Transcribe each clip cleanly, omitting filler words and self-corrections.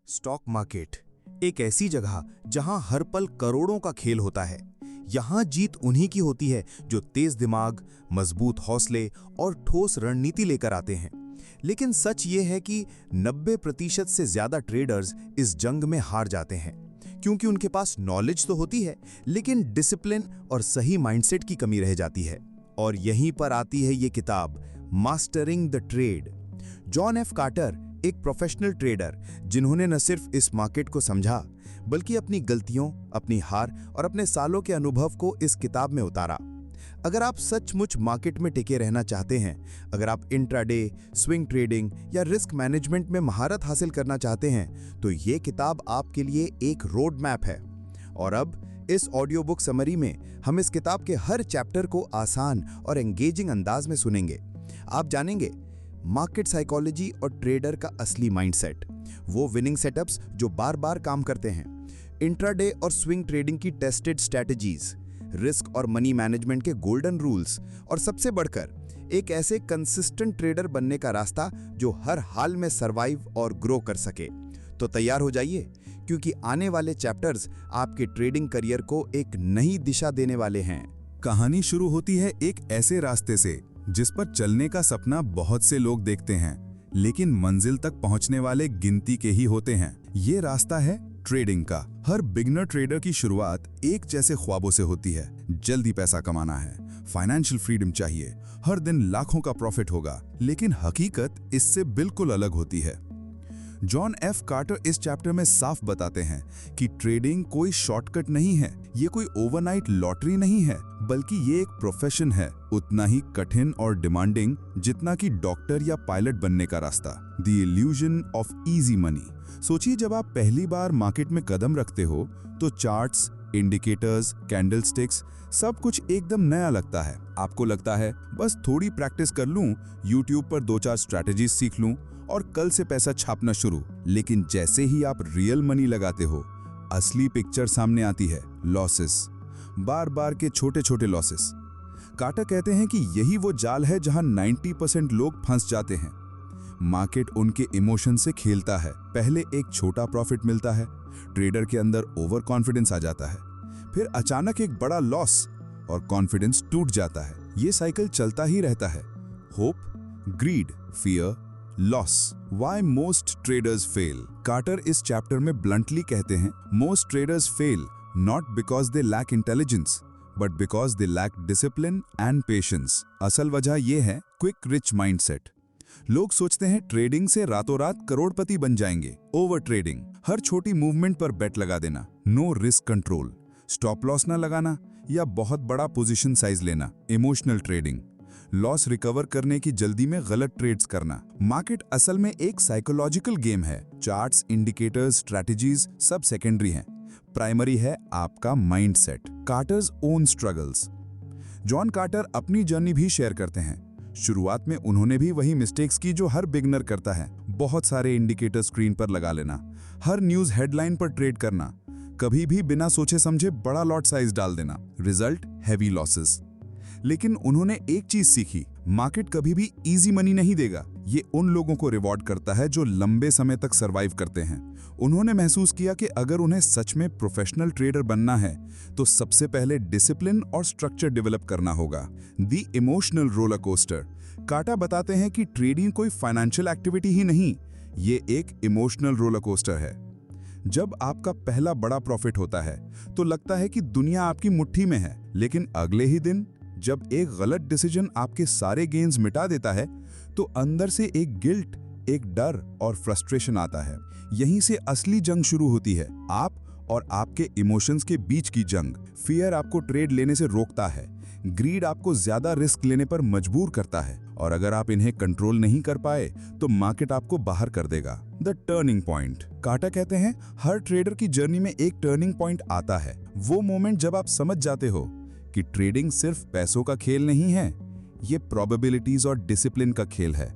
Stock market एक ऐसी जगह जहां हर पल करोड़ों का खेल होता है। यहां जीत उन्हीं की होती है जो तेज दिमाग, मजबूत हौसले और ठोस रणनीति लेकर आते हैं। लेकिन सच ये है कि 90% से ज्यादा ट्रेडर्स इस जंग में हार जाते हैं, क्योंकि उनके पास नॉलेज तो होती है लेकिन डिसिप्लिन और सही माइंडसेट की कमी रह जाती है। और यहीं पर आती है ये किताब, mastering the trade. John F Carter एक प्रोफेशनल ट्रेडर जिन्होंने न सिर्फ इस मार्केट को समझा बल्कि अपनी गलतियों, अपनी हार और अपने सालों के अनुभव को इस किताब में उतारा। अगर आप सचमुच मार्केट में टिके रहना चाहते हैं, अगर आप इंट्राडे, स्विंग ट्रेडिंग या रिस्क मैनेजमेंट में महारत हासिल करना चाहते हैं, तो ये किताब आपके लिए एक रोड मैप है। और अब इस ऑडियो बुक समरी में हम इस किताब के हर चैप्टर को आसान और एंगेजिंग अंदाज में सुनेंगे। आप जानेंगे मार्केट साइकोलॉजी और ट्रेडर का असली माइंडसेट, वो विनिंग सेटअप्स जो बार बार काम करते हैं, इंट्राडे और स्विंग ट्रेडिंग की टेस्टेड स्ट्रैटेजीज, रिस्क और मनी मैनेजमेंट के गोल्डन रूल्स, और सबसे बढ़कर एक ऐसे कंसिस्टेंट ट्रेडर बनने का रास्ता जो हर हाल में सर्वाइव और ग्रो कर सके। तो तैयार हो जाइए, क्योंकि आने वाले चैप्टर्स आपके ट्रेडिंग करियर को एक नई दिशा देने वाले हैं। कहानी शुरू होती है एक ऐसे रास्ते से जिस पर चलने का सपना बहुत से लोग देखते हैं, लेकिन मंजिल तक पहुंचने वाले गिनती के ही होते हैं। ये रास्ता है ट्रेडिंग का। हर बिगनर ट्रेडर की शुरुआत एक जैसे ख्वाबों से होती है। जल्दी पैसा कमाना है, फाइनेंशियल फ्रीडम चाहिए, हर दिन लाखों का प्रॉफिट होगा। लेकिन हकीकत इससे बिल्कुल अलग होती है। जॉन एफ कार्टर इस चैप्टर में साफ बताते हैं कि ट्रेडिंग कोई शॉर्टकट नहीं है, ये कोई ओवरनाइट लॉटरी नहीं है, बल्कि ये एक प्रोफेशन है, उतना ही कठिन और डिमांडिंग जितना कि डॉक्टर या पायलट बनने का रास्ता। The illusion of easy money. सोचिए, जब आप पहली बार मार्केट में कदम रखते हो तो चार्ट्स, इंडिकेटर्स, कैंडलस्टिक्स, सब कुछ एकदम नया लगता है। आपको लगता है बस थोड़ी प्रैक्टिस कर लूं, यूट्यूब पर 2-4 स्ट्रैटेजीज सीख लूं और कल से पैसा छापना शुरू। लेकिन जैसे ही आप रियल मनी लगाते हो, असली पिक्चर सामने आती है। लॉसेस, बार बार के छोटे छोटे लॉसेस। कार्टर कहते हैं कि यही वो जाल है जहां 90% लोग फंस जाते हैं। मार्केट उनके इमोशन से खेलता है। पहले एक छोटा प्रॉफिट मिलता है, ट्रेडर के अंदर ओवर कॉन्फिडेंस आ जाता है, फिर अचानक एक बड़ा लॉस और कॉन्फिडेंस टूट जाता है। ये साइकिल चलता ही रहता है। Hope, greed, fear, loss. Why most traders fail? Carter इस चैप्टर में ब्लंटली कहते हैं, most traders fail not because they lack intelligence, but because they lack discipline and patience. असल वजह ये है क्विक रिच माइंडसेट। लोग सोचते हैं ट्रेडिंग से रातों रात करोड़पति बन जाएंगे। ओवर ट्रेडिंग, हर छोटी मूवमेंट पर बेट लगा देना, no risk control, stop loss ना लगाना या बहुत बड़ा पोजीशन साइज लेना। इमोशनल ट्रेडिंग, लॉस रिकवर करने की जल्दी में गलत ट्रेड्स करना। मार्केट असल में एक साइकोलॉजिकल गेम है। चार्ट्स, इंडिकेटर्स, स्ट्रैटेजीज सब सेकेंडरी हैं, प्राइमरी है आपका mindset. कार्टर्स own struggles. John quarter अपनी जर्नी भी शेयर करते हैं। शुरुआत में उन्होंने भी वही मिस्टेक्स की जो हर बिगनर करता है। बहुत सारे इंडिकेटर स्क्रीन पर लगा लेना, हर न्यूज हेडलाइन पर ट्रेड करना, कभी भी बिना सोचे समझे बड़ा लॉट साइज डाल देना। Result, heavy losses. लेकिन उन्होंने एक चीज सीखी, मार्केट कभी भी इजी मनी नहीं देगा। ये उन लोगों को रिवॉर्ड करता है जो लंबे समय तक सरवाइव करते हैं। उन्होंने महसूस किया कि अगर उन्हें सच में प्रोफेशनल ट्रेडर बनना है तो सबसे पहले डिसिप्लिन और स्ट्रक्चर डेवलप करना होगा। The emotional roller coaster. Carter बताते हैं कि ट्रेडिंग कोई फाइनेंशियल एक्टिविटी ही नहीं, ये एक इमोशनल रोलर कोस्टर है। जब आपका पहला बड़ा प्रॉफिट होता है तो लगता है कि दुनिया आपकी मुट्ठी में है, लेकिन अगले ही दिन जब एक गलत डिसीजन आपके सारे गेन्स मिटा देता है तो अंदर से एक गिल्ट, एक डर और फ्रस्ट्रेशन आता है। यहीं से असली जंग शुरू होती है, आप और आपके इमोशंस के बीच की जंग। फियर आपको ट्रेड लेने से रोकता है, ग्रीड आपको ज्यादा रिस्क लेने पर मजबूर करता है, और अगर आप इन्हें कंट्रोल नहीं कर पाए तो मार्केट आपको बाहर कर देगा। The turning point. कार्टर कहते हैं हर ट्रेडर की जर्नी में एक टर्निंग पॉइंट आता है, वो मोमेंट जब आप समझ जाते हो कि ट्रेडिंग सिर्फ पैसों का खेल नहीं है, ये प्रोबेबिलिटीज और डिसिप्लिन का खेल है।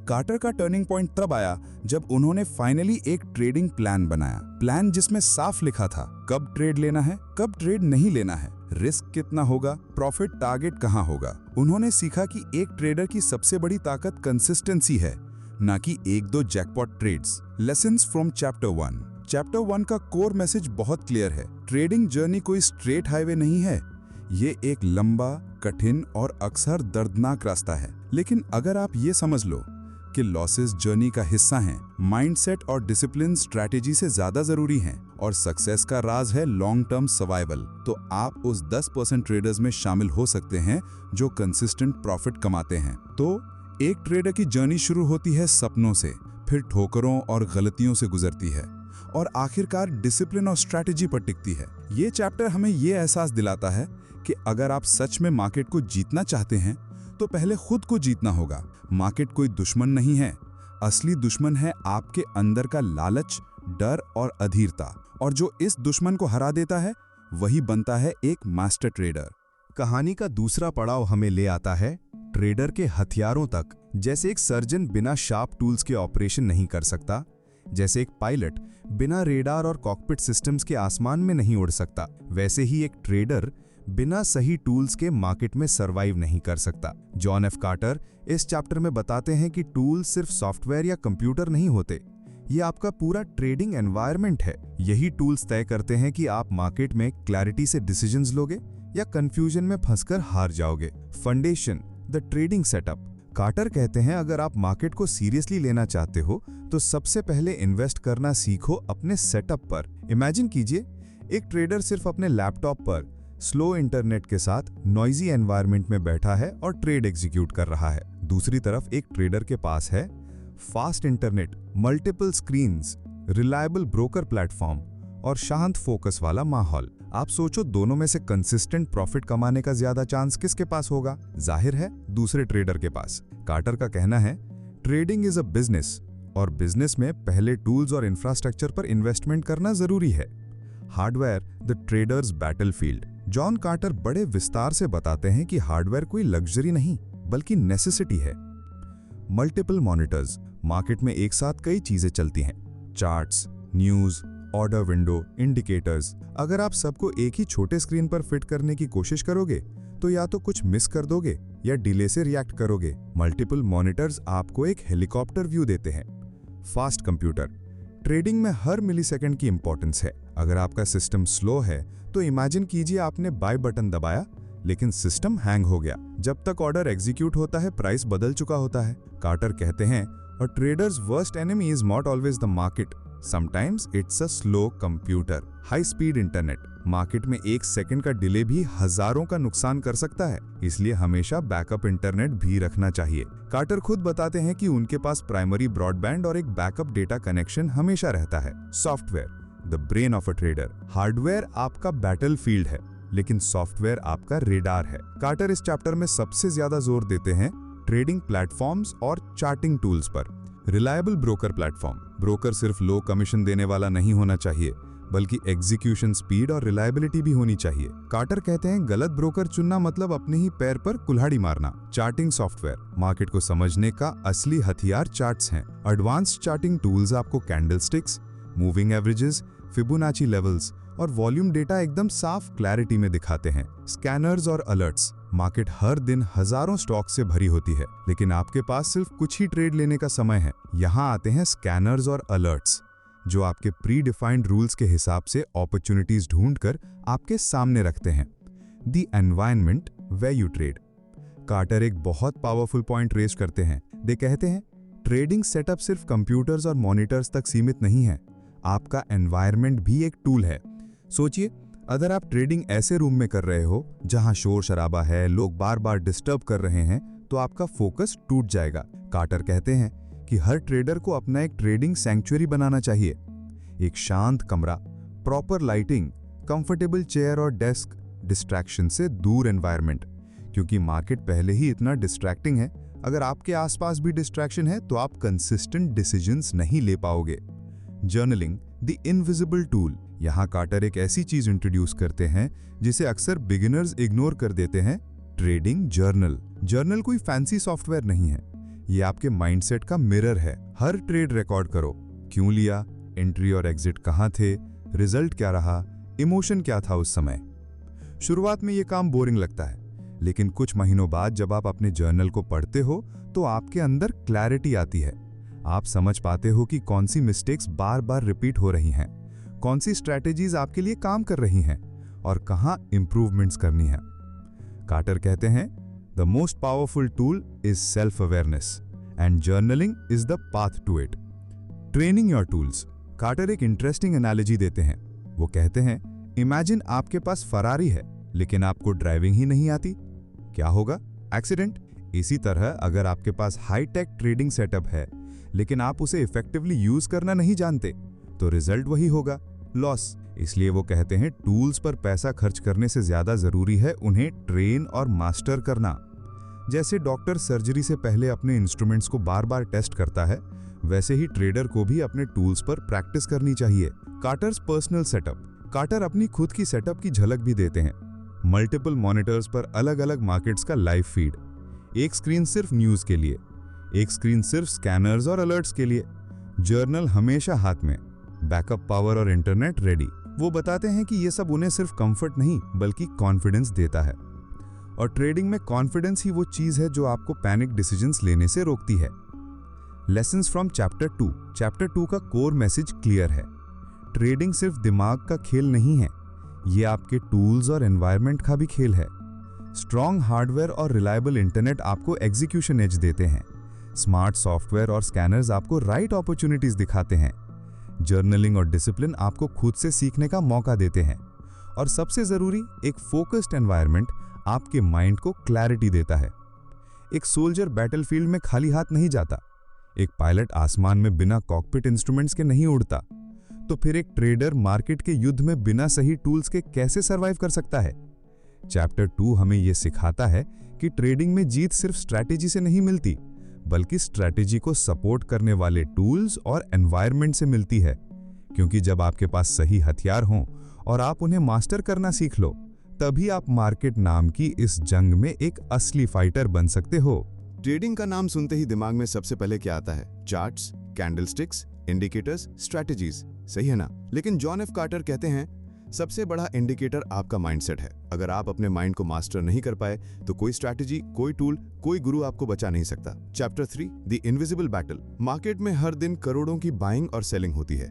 कार्टर का टर्निंग पॉइंट तब आया जब उन्होंने फाइनली एक ट्रेडिंग प्लान बनाया। प्लान जिसमें साफ लिखा था कब ट्रेड लेना है, कब ट्रेड नहीं लेना है, रिस्क कितना होगा, प्रॉफिट टारगेट कहां होगा। उन्होंने सीखा कि एक ट्रेडर की सबसे बड़ी ताकत कंसिस्टेंसी है, ना कि एक दो jackpot trades. Lessons from chapter 1 का कोर मैसेज बहुत क्लियर है। ट्रेडिंग जर्नी कोई स्ट्रेट हाईवे नहीं है, ये एक लंबा, कठिन और अक्सर दर्दनाक रास्ता है। लेकिन अगर आप ये समझ लो कि लॉसेस जर्नी का हिस्सा हैं, माइंडसेट और डिसिप्लिन स्ट्रैटेजी से ज्यादा जरूरी हैं, और सक्सेस का राज है लॉन्ग टर्म सर्वाइवल, तो आप उस 10% ट्रेडर्स में शामिल हो सकते हैं जो कंसिस्टेंट प्रॉफिट कमाते हैं। तो एक ट्रेडर की जर्नी शुरू होती है सपनों से, फिर ठोकरों और गलतियों से गुजरती है, और आखिरकार डिसिप्लिन और स्ट्रैटेजी पर टिकती है। ये चैप्टर हमें ये एहसास दिलाता है कि अगर आप सच में मार्केट को जीतना चाहते हैं तो पहले खुद को जीतना होगा। मार्केट कोई दुश्मन नहीं है, असली दुश्मन है आपके अंदर का लालच, डर और अधीरता, और जो इस दुश्मन को हरा देता है वही बनता है एक मास्टर ट्रेडर। कहानी का दूसरा पड़ाव हमें ले आता है ट्रेडर के हथियारों तक। जैसे एक सर्जन बिना शार्प टूल्स के ऑपरेशन नहीं कर सकता, जैसे एक पायलट बिना रेडार और कॉकपिट सिस्टम्स के आसमान में नहीं उड़ सकता, वैसे ही एक ट्रेडर बिना सही टूल्स के मार्केट में सरवाइव नहीं कर सकता। जॉन एफ कार्टर इस चैप्टर में बताते हैं कि टूल्स सिर्फ सॉफ्टवेयर या कंप्यूटर नहीं होते, ये आपका पूरा ट्रेडिंग एनवायरनमेंट है। यही टूल्स तय करते हैं कि आप मार्केट में क्लैरिटी से डिसीजंस लोगे या कंफ्यूजन में फंसकर हार जाओगे। फंडेशन, द ट्रेडिंग सेटअप। कार्टर कहते हैं अगर आप मार्केट को सीरियसली लेना चाहते हो तो सबसे पहले इन्वेस्ट करना सीखो अपने सेटअप पर। इमेजिन कीजिए एक ट्रेडर सिर्फ अपने लैपटॉप पर स्लो इंटरनेट के साथ नॉइजी एनवायरनमेंट में बैठा है और ट्रेड एग्जीक्यूट कर रहा है। दूसरी तरफ एक ट्रेडर के पास है fast internet, multiple screens, reliable broker platform और शांत फोकस वाला माहौल। आप सोचो दोनों में से कंसिस्टेंट प्रॉफिट कमाने का ज्यादा चांस किसके पास होगा? जाहिर है दूसरे ट्रेडर के पास। कार्टर का कहना है ट्रेडिंग इज अ बिजनेस, और बिजनेस में पहले टूल्स और इंफ्रास्ट्रक्चर पर इन्वेस्टमेंट करना जरूरी है। Hardware, the trader's battlefield. John Carter बड़े विस्तार से बताते हैं कि हार्डवेयर कोई लग्जरी नहीं बल्कि नेसेसिटी है। मल्टीपल मॉनिटर्स, मार्केट में एक साथ कई चीजें चलती हैं, charts, news, order window, indicators. अगर आप सबको एक ही छोटे स्क्रीन पर फिट करने की कोशिश करोगे तो या तो कुछ मिस कर दोगे या डिले से रिएक्ट करोगे। मल्टीपल मॉनिटर्स आपको एक हेलीकॉप्टर व्यू देते हैं। फास्ट कंप्यूटर, ट्रेडिंग में हर मिलीसेकंड की इंपॉर्टेंस है। अगर आपका सिस्टम स्लो है तो इमेजिन कीजिए आपने बाय बटन दबाया लेकिन सिस्टम हैंग हो गया। जब तक ऑर्डर एग्जीक्यूट होता है प्राइस बदल चुका होता है। कार्टर कहते हैं a trader's worst enemy is not always the market, sometimes it's a slow computer. High speed internet, market में एक सेकंड का डिले भी हजारों का नुकसान कर सकता है, इसलिए हमेशा बैकअप इंटरनेट भी रखना चाहिए। कार्टर खुद बताते हैं कि उनके पास प्राइमरी ब्रॉडबैंड और एक बैकअप डेटा कनेक्शन हमेशा रहता है। Software, the brain of a trader. Hardware आपका बैटलफील्ड है लेकिन सॉफ्टवेयर आपका रेडार है। कार्टर इस चैप्टर में सबसे ज्यादा जोर देते हैं ट्रेडिंग प्लेटफॉर्म्स और चार्टिंग टूल्स पर। रिलायबल ब्रोकर प्लेटफॉर्म, ब्रोकर सिर्फ लो कमीशन देने वाला नहीं होना चाहिए बल्कि एग्जीक्यूशन स्पीड और रिलायबिलिटी भी होनी चाहिए। कार्टर कहते हैं गलत ब्रोकर चुनना मतलब अपने ही पैर पर कुल्हाड़ी मारना। चार्टिंग सॉफ्टवेयर, मार्केट को समझने का असली हथियार चार्ट्स हैं। एडवांस्ड चार्टिंग टूल्स आपको candlesticks, moving averages, Fibonacci levels और वॉल्यूम डेटा एकदम साफ क्लैरिटी में दिखाते हैं। स्कैनर्स और अलर्ट्स, मार्केट हर दिन हजारों स्टॉक से भरी होती है लेकिन आपके पास सिर्फ कुछ ही ट्रेड लेने का समय है। यहाँ आते हैं स्कैनर्स और अलर्ट्स जो आपके प्री डिफाइंड रूल्स के हिसाब से अपॉर्चुनिटीज ढूंढकर आपके सामने रखते हैं। The environment where you trade. Carter एक बहुत पावरफुल पॉइंट रेज करते हैं। वे कहते हैं ट्रेडिंग सेटअप सिर्फ कंप्यूटर्स और मॉनिटर्स तक सीमित नहीं है, आपका एनवायरनमेंट भी एक टूल है। सोचिए अगर आप ट्रेडिंग ऐसे रूम में कर रहे हो जहां शोर शराबा है, लोग बार बार डिस्टर्ब कर रहे हैं, तो आपका फोकस टूट जाएगा। कार्टर कहते हैं कि हर ट्रेडर को अपना एक ट्रेडिंग सैंक्चुअरी बनाना चाहिए। एक शांत कमरा, प्रॉपर लाइटिंग, कंफर्टेबल चेयर और डेस्क, डिस्ट्रैक्शन से दूर एनवायरनमेंट, क्योंकि मार्केट पहले ही इतना डिस्ट्रैक्टिंग है। अगर आपके आसपास भी डिस्ट्रैक्शन है तो आप कंसिस्टेंट डिसीजंस नहीं ले पाओगे। Journaling, the invisible tool. यहाँ कार्टर एक ऐसी चीज इंट्रोड्यूस करते हैं जिसे अक्सर बिगिनर्स इग्नोर कर देते हैं, ट्रेडिंग जर्नल। जर्नल कोई फैंसी सॉफ्टवेयर नहीं है, ये आपके माइंडसेट का मिरर है। हर ट्रेड रिकॉर्ड करो, क्यों लिया, एंट्री और एग्जिट कहाँ थे, रिजल्ट क्या रहा, इमोशन क्या था उस समय। शुरुआत में ये काम बोरिंग लगता है लेकिन कुछ महीनों बाद जब आप अपने जर्नल को पढ़ते हो तो आपके अंदर क्लैरिटी आती है। आप समझ पाते हो कि कौन सी मिस्टेक्स बार बार रिपीट हो रही हैं, कौन सी स्ट्रैटेजीज आपके लिए काम कर रही हैं और कहां इंप्रूवमेंट्स करनी है। कार्टर कहते हैं, the most powerful tool is self awareness and journaling is the path to it. Training your tools. Carter एक इंटरेस्टिंग एनालॉजी देते हैं। वो कहते हैं, इमेजिन आपके पास फरारी है लेकिन आपको ड्राइविंग ही नहीं आती, क्या होगा? एक्सीडेंट। इसी तरह अगर आपके पास हाई-टेक ट्रेडिंग सेटअप है लेकिन आप उसे इफेक्टिवली यूज करना नहीं जानते तो रिजल्ट वही होगा, लॉस। इसलिए वो कहते हैं, टूल्स पर पैसा खर्च करने से ज्यादा जरूरी है उन्हें ट्रेन और मास्टर करना। जैसे डॉक्टर सर्जरी से पहले अपने इंस्ट्रूमेंट्स को बार बार टेस्ट करता है, वैसे ही ट्रेडर को भी अपने टूल्स पर प्रैक्टिस करनी चाहिए। कार्टर्स पर्सनल सेटअप। कार्टर अपनी खुद की सेटअप की झलक भी देते हैं। मल्टीपल मॉनिटर्स पर अलग अलग मार्केट्स का लाइव फीड, एक स्क्रीन सिर्फ न्यूज के लिए, एक स्क्रीन सिर्फ स्कैनर्स और अलर्ट्स के लिए, जर्नल हमेशा हाथ में, बैकअप पावर और इंटरनेट रेडी। वो बताते हैं कि ये सब उन्हें सिर्फ कंफर्ट नहीं बल्कि कॉन्फिडेंस देता है। और ट्रेडिंग में कॉन्फिडेंस ही वो चीज है जो आपको पैनिक डिसीजंस लेने से रोकती है। Lessons from chapter 2। चैप्टर 2 का कोर मैसेज क्लियर है। ट्रेडिंग सिर्फ दिमाग का खेल नहीं है, ये आपके टूल्स और एनवायरनमेंट का भी खेल है। स्ट्रॉन्ग हार्डवेयर और रिलायबल इंटरनेट आपको एग्जीक्यूशन एज देते हैं। स्मार्ट सॉफ्टवेयर और स्कैनर्स आपको राइट अपॉर्चुनिटीज दिखाते हैं। जर्नलिंग और डिसिप्लिन आपको खुद से सीखने का मौका देते हैं। और सबसे जरूरी, एक फोकस्ड एनवायरनमेंट आपके माइंड को क्लैरिटी देता है। एक सोल्जर बैटलफील्ड में खाली हाथ नहीं जाता, एक पायलट आसमान में बिना कॉकपिट इंस्ट्रूमेंट्स के नहीं उड़ता, तो फिर एक ट्रेडर मार्केट के युद्ध में बिना सही टूल्स के कैसे सरवाइव कर सकता है? चैप्टर 2 हमें यह सिखाता है कि ट्रेडिंग में जीत सिर्फ स्ट्रैटेजी से नहीं मिलती, बल्कि स्ट्रैटेजी को सपोर्ट करने वाले टूल्स और एनवायरनमेंट से मिलती है। क्योंकि जब आपके पास सही हथियार हों और आप उन्हें मास्टर करना सीख लो, तभी आप मार्केट नाम की इस जंग में एक असली फाइटर बन सकते हो। ट्रेडिंग का नाम सुनते ही दिमाग में सबसे पहले क्या आता है? चार्ट्स, कैंडलस्टिक्स, इंडिकेटर्स, स्ट्रैटेजीज, सही है ना? लेकिन जॉन एफ कार्टर कहते हैं, सबसे बड़ा इंडिकेटर आपका माइंडसेट है। अगर आप अपने माइंड को मास्टर नहीं कर पाए तो कोई स्ट्रैटेजी, कोई टूल, कोई गुरु आपको बचा नहीं सकता। Chapter 3, the invisible battle. Market में हर दिन करोड़ों की बाइंग और सेलिंग होती है,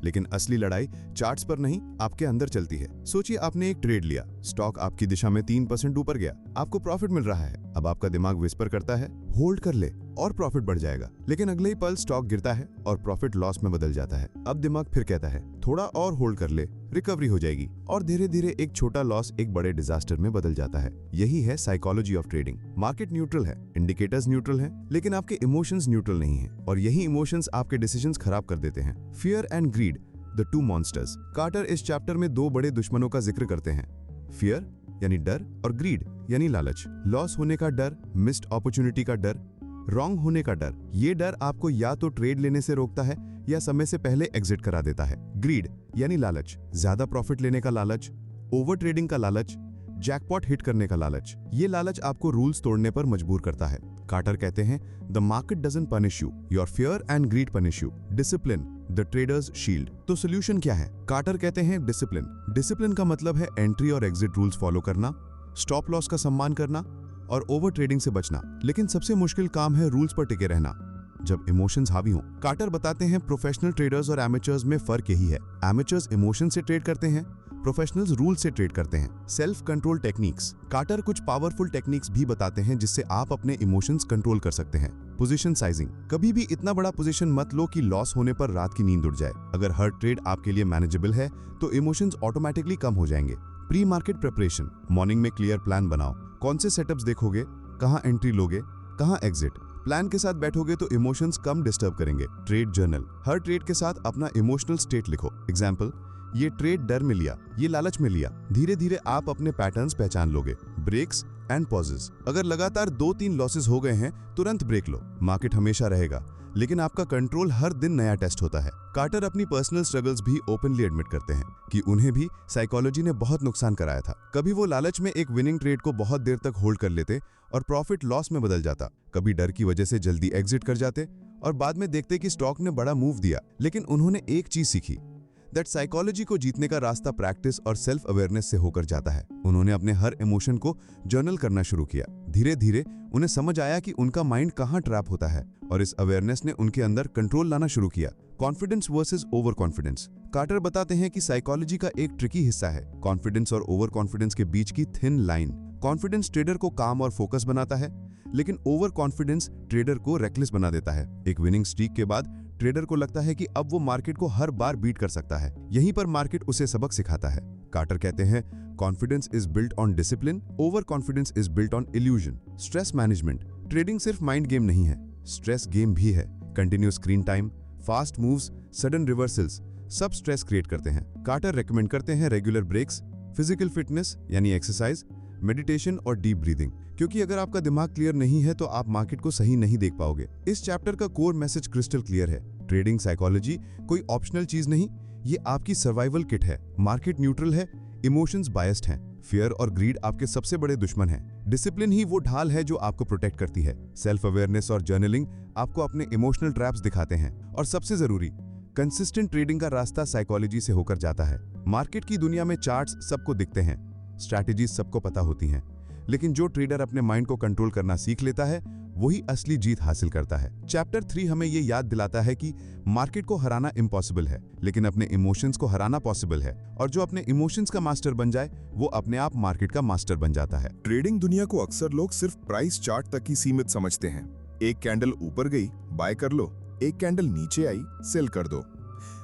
लेकिन असली लड़ाई चार्ट्स पर नहीं, आपके अंदर चलती है। सोचिए, आपने एक ट्रेड लिया, स्टॉक आपकी दिशा में 3% ऊपर गया, आपको प्रॉफिट मिल रहा है। अब आपका दिमाग विस्पर करता है, होल्ड कर ले और प्रॉफिट बढ़ जाएगा। लेकिन अगले ही पल स्टॉक गिरता है और प्रॉफिट लॉस में बदल जाता है। अब दिमाग फिर कहता है, थोड़ा और होल्ड कर ले, रिकवरी हो जाएगी। और धीरे धीरे एक छोटा लॉस एक बड़े डिजास्टर में बदल जाता है। यही है psychology of trading. Market neutral है, इंडिकेटर्स न्यूट्रल है, लेकिन आपके इमोशंस न्यूट्रल नहीं है, और यही इमोशंस आपके डिसीजंस खराब कर देते हैं। Fear and greed, the two monsters. Carter इस चैप्टर में दो बड़े दुश्मनों का जिक्र करते हैं, फियर यानी डर और ग्रीड यानी लालच। लॉस होने का डर, मिस्ड अपॉर्चुनिटी का डर, रॉन्ग होने का डर। ये डर आपको या तो ट्रेड लेने से रोकता है या समय से पहले एग्जिट करा देता है। ग्रीड यानी लालच, ज्यादा प्रॉफिट लेने का लालच, ओवर ट्रेडिंग का लालच, जैकपॉट हिट करने का लालच। ये लालच आपको रूल्स तोड़ने पर मजबूर करता है। कार्टर कहते हैं, the market doesn't punish you, your fear and grid punish you. Discipline, the traders shield. तो सोल्यूशन क्या है? कार्टर कहते हैं, डिसिप्लिन। डिसिप्लिन का मतलब है एंट्री और एग्जिट रूल्स फॉलो करना, स्टॉप लॉस का सम्मान करना और ओवर ट्रेडिंग से बचना। लेकिन सबसे मुश्किल काम है रूल्स पर टिके रहना जब इमोशंस हावी हों। कार्टर बताते हैं, प्रोफेशनल ट्रेडर्स और एमेचर्स में फर्क यही है। एमेचर्स इमोशन से ट्रेड करते हैं, प्रोफेशनल्स रूल से ट्रेड करते हैं। Self control techniques. कार्टर कुछ पावरफुल टेक्निक्स भी बताते हैं जिससे आप अपने इमोशंस कंट्रोल कर सकते हैं। Position sizing. कभी भी इतना बड़ा पोजीशन मत लो कि लॉस होने पर रात की नींद उड़ जाए। अगर हर ट्रेड आपके लिए मैनेजेबल है तो इमोशंस ऑटोमेटिकली कम हो जाएंगे। Pre market preparation. मॉर्निंग में क्लियर प्लान बनाओ, कौन से सेटअप्स देखोगे, कहां एंट्री लोगे, कहां एग्जिट। प्लान के साथ बैठोगे तो इमोशंस कम डिस्टर्ब करेंगे। Trade journal. हर ट्रेड के साथ अपना इमोशनल स्टेट लिखो। एग्जांपल, ये ट्रेड डर में लिया, ये लालच में लिया। धीरे धीरे आप अपने पैटर्न्स पहचान लोगे। Breaks and pauses. अगर लगातार 2-3 लॉसेस हो गए हैं, तुरंत ब्रेक लो। मार्केट हमेशा रहेगा, लेकिन आपका कंट्रोल हर दिन नया टेस्ट होता है। कार्टर अपनी पर्सनल स्ट्रगल्स भी ओपनली एडमिट करते हैं कि उन्हें भी साइकोलॉजी ने बहुत नुकसान कराया था। कभी वो लालच में एक विनिंग ट्रेड को बहुत देर तक होल्ड कर लेते और प्रॉफिट लॉस में बदल जाता। कभी डर की वजह से जल्दी एग्जिट कर जाते और बाद में देखते कि स्टॉक ने बड़ा मूव दिया। लेकिन उन्होंने एक चीज सीखी, दैट साइकोलॉजी को जीतने का रास्ता प्रैक्टिस और सेल्फ अवेयरनेस से होकर जाता है। उन्होंने अपने हर इमोशन को जर्नल करना शुरू किया। धीरे धीरे उन्हें समझ आया कि उनका माइंड कहाँ ट्रैप होता है और इस अवेयरनेस ने उनके अंदर कंट्रोल लाना शुरू किया। Confidence versus over confidence. Carter बताते हैं कि साइकोलॉजी का एक ट्रिकी हिस्सा है कॉन्फिडेंस और ओवर कॉन्फिडेंस के बीच की थिन लाइन। कॉन्फिडेंस ट्रेडर को काम और फोकस बनाता है, लेकिन ओवर कॉन्फिडेंस ट्रेडर को रेकलेस बना देता है। एक विनिंग स्ट्रीक के बाद ट्रेडर को लगता है कि अब वो मार्केट को हर बार बीट कर सकता है। यहीं पर मार्केट उसे सबक सिखाता है। कार्टर कहते हैं confidence is built on discipline, over confidence is built on illusion. Stress management. Trading सिर्फ माइंड गेम नहीं है, स्ट्रेस गेम भी है। Continuous screen time, fast moves, sudden reversals सब स्ट्रेस क्रिएट करते हैं। कार्टर रेकमेंड करते हैं रेगुलर ब्रेक्स, फिजिकल फिटनेस यानी एक्सरसाइज, मेडिटेशन और डीप ब्रीदिंग, क्योंकि अगर आपका दिमाग क्लियर नहीं है तो आप मार्केट को सही नहीं देख पाओगे। इस चैप्टर का कोर मैसेज क्रिस्टल क्लियर है। ट्रेडिंग साइकोलॉजी कोई ऑप्शनल चीज नहीं, ये आपकी सर्वाइवल किट है। मार्केट न्यूट्रल है, इमोशंस बायस्ड हैं, फियर और ग्रीड आपके सबसे बड़े दुश्मन हैं। डिसिप्लिन ही वो ढाल है जो आपको प्रोटेक्ट करती है। सेल्फ अवेयरनेस और जर्नलिंग आपको अपने इमोशनल ट्रैप्स दिखाते हैं। और सबसे जरूरी, कंसिस्टेंट ट्रेडिंग का रास्ता साइकोलॉजी से होकर जाता है। मार्केट की दुनिया में चार्ट्स सबको दिखते हैं, स्ट्रैटेजीज सबको पता होती हैं, लेकिन जो ट्रेडर अपने माइंड को कंट्रोल करना सीख लेता है वही असली जीत हासिल करता है। चैप्टर 3 हमें ये याद दिलाता है कि मार्केट को हराना इम्पॉसिबल है, लेकिन अपने इमोशंस को हराना पॉसिबल है। और जो अपने इमोशंस का मास्टर बन जाए वो अपने आप मार्केट का मास्टर बन जाता है। ट्रेडिंग दुनिया को अक्सर लोग सिर्फ प्राइस चार्ट तक ही सीमित समझते हैं। एक कैंडल ऊपर गई, बाय कर लो, एक कैंडल नीचे आई, सेल कर दो।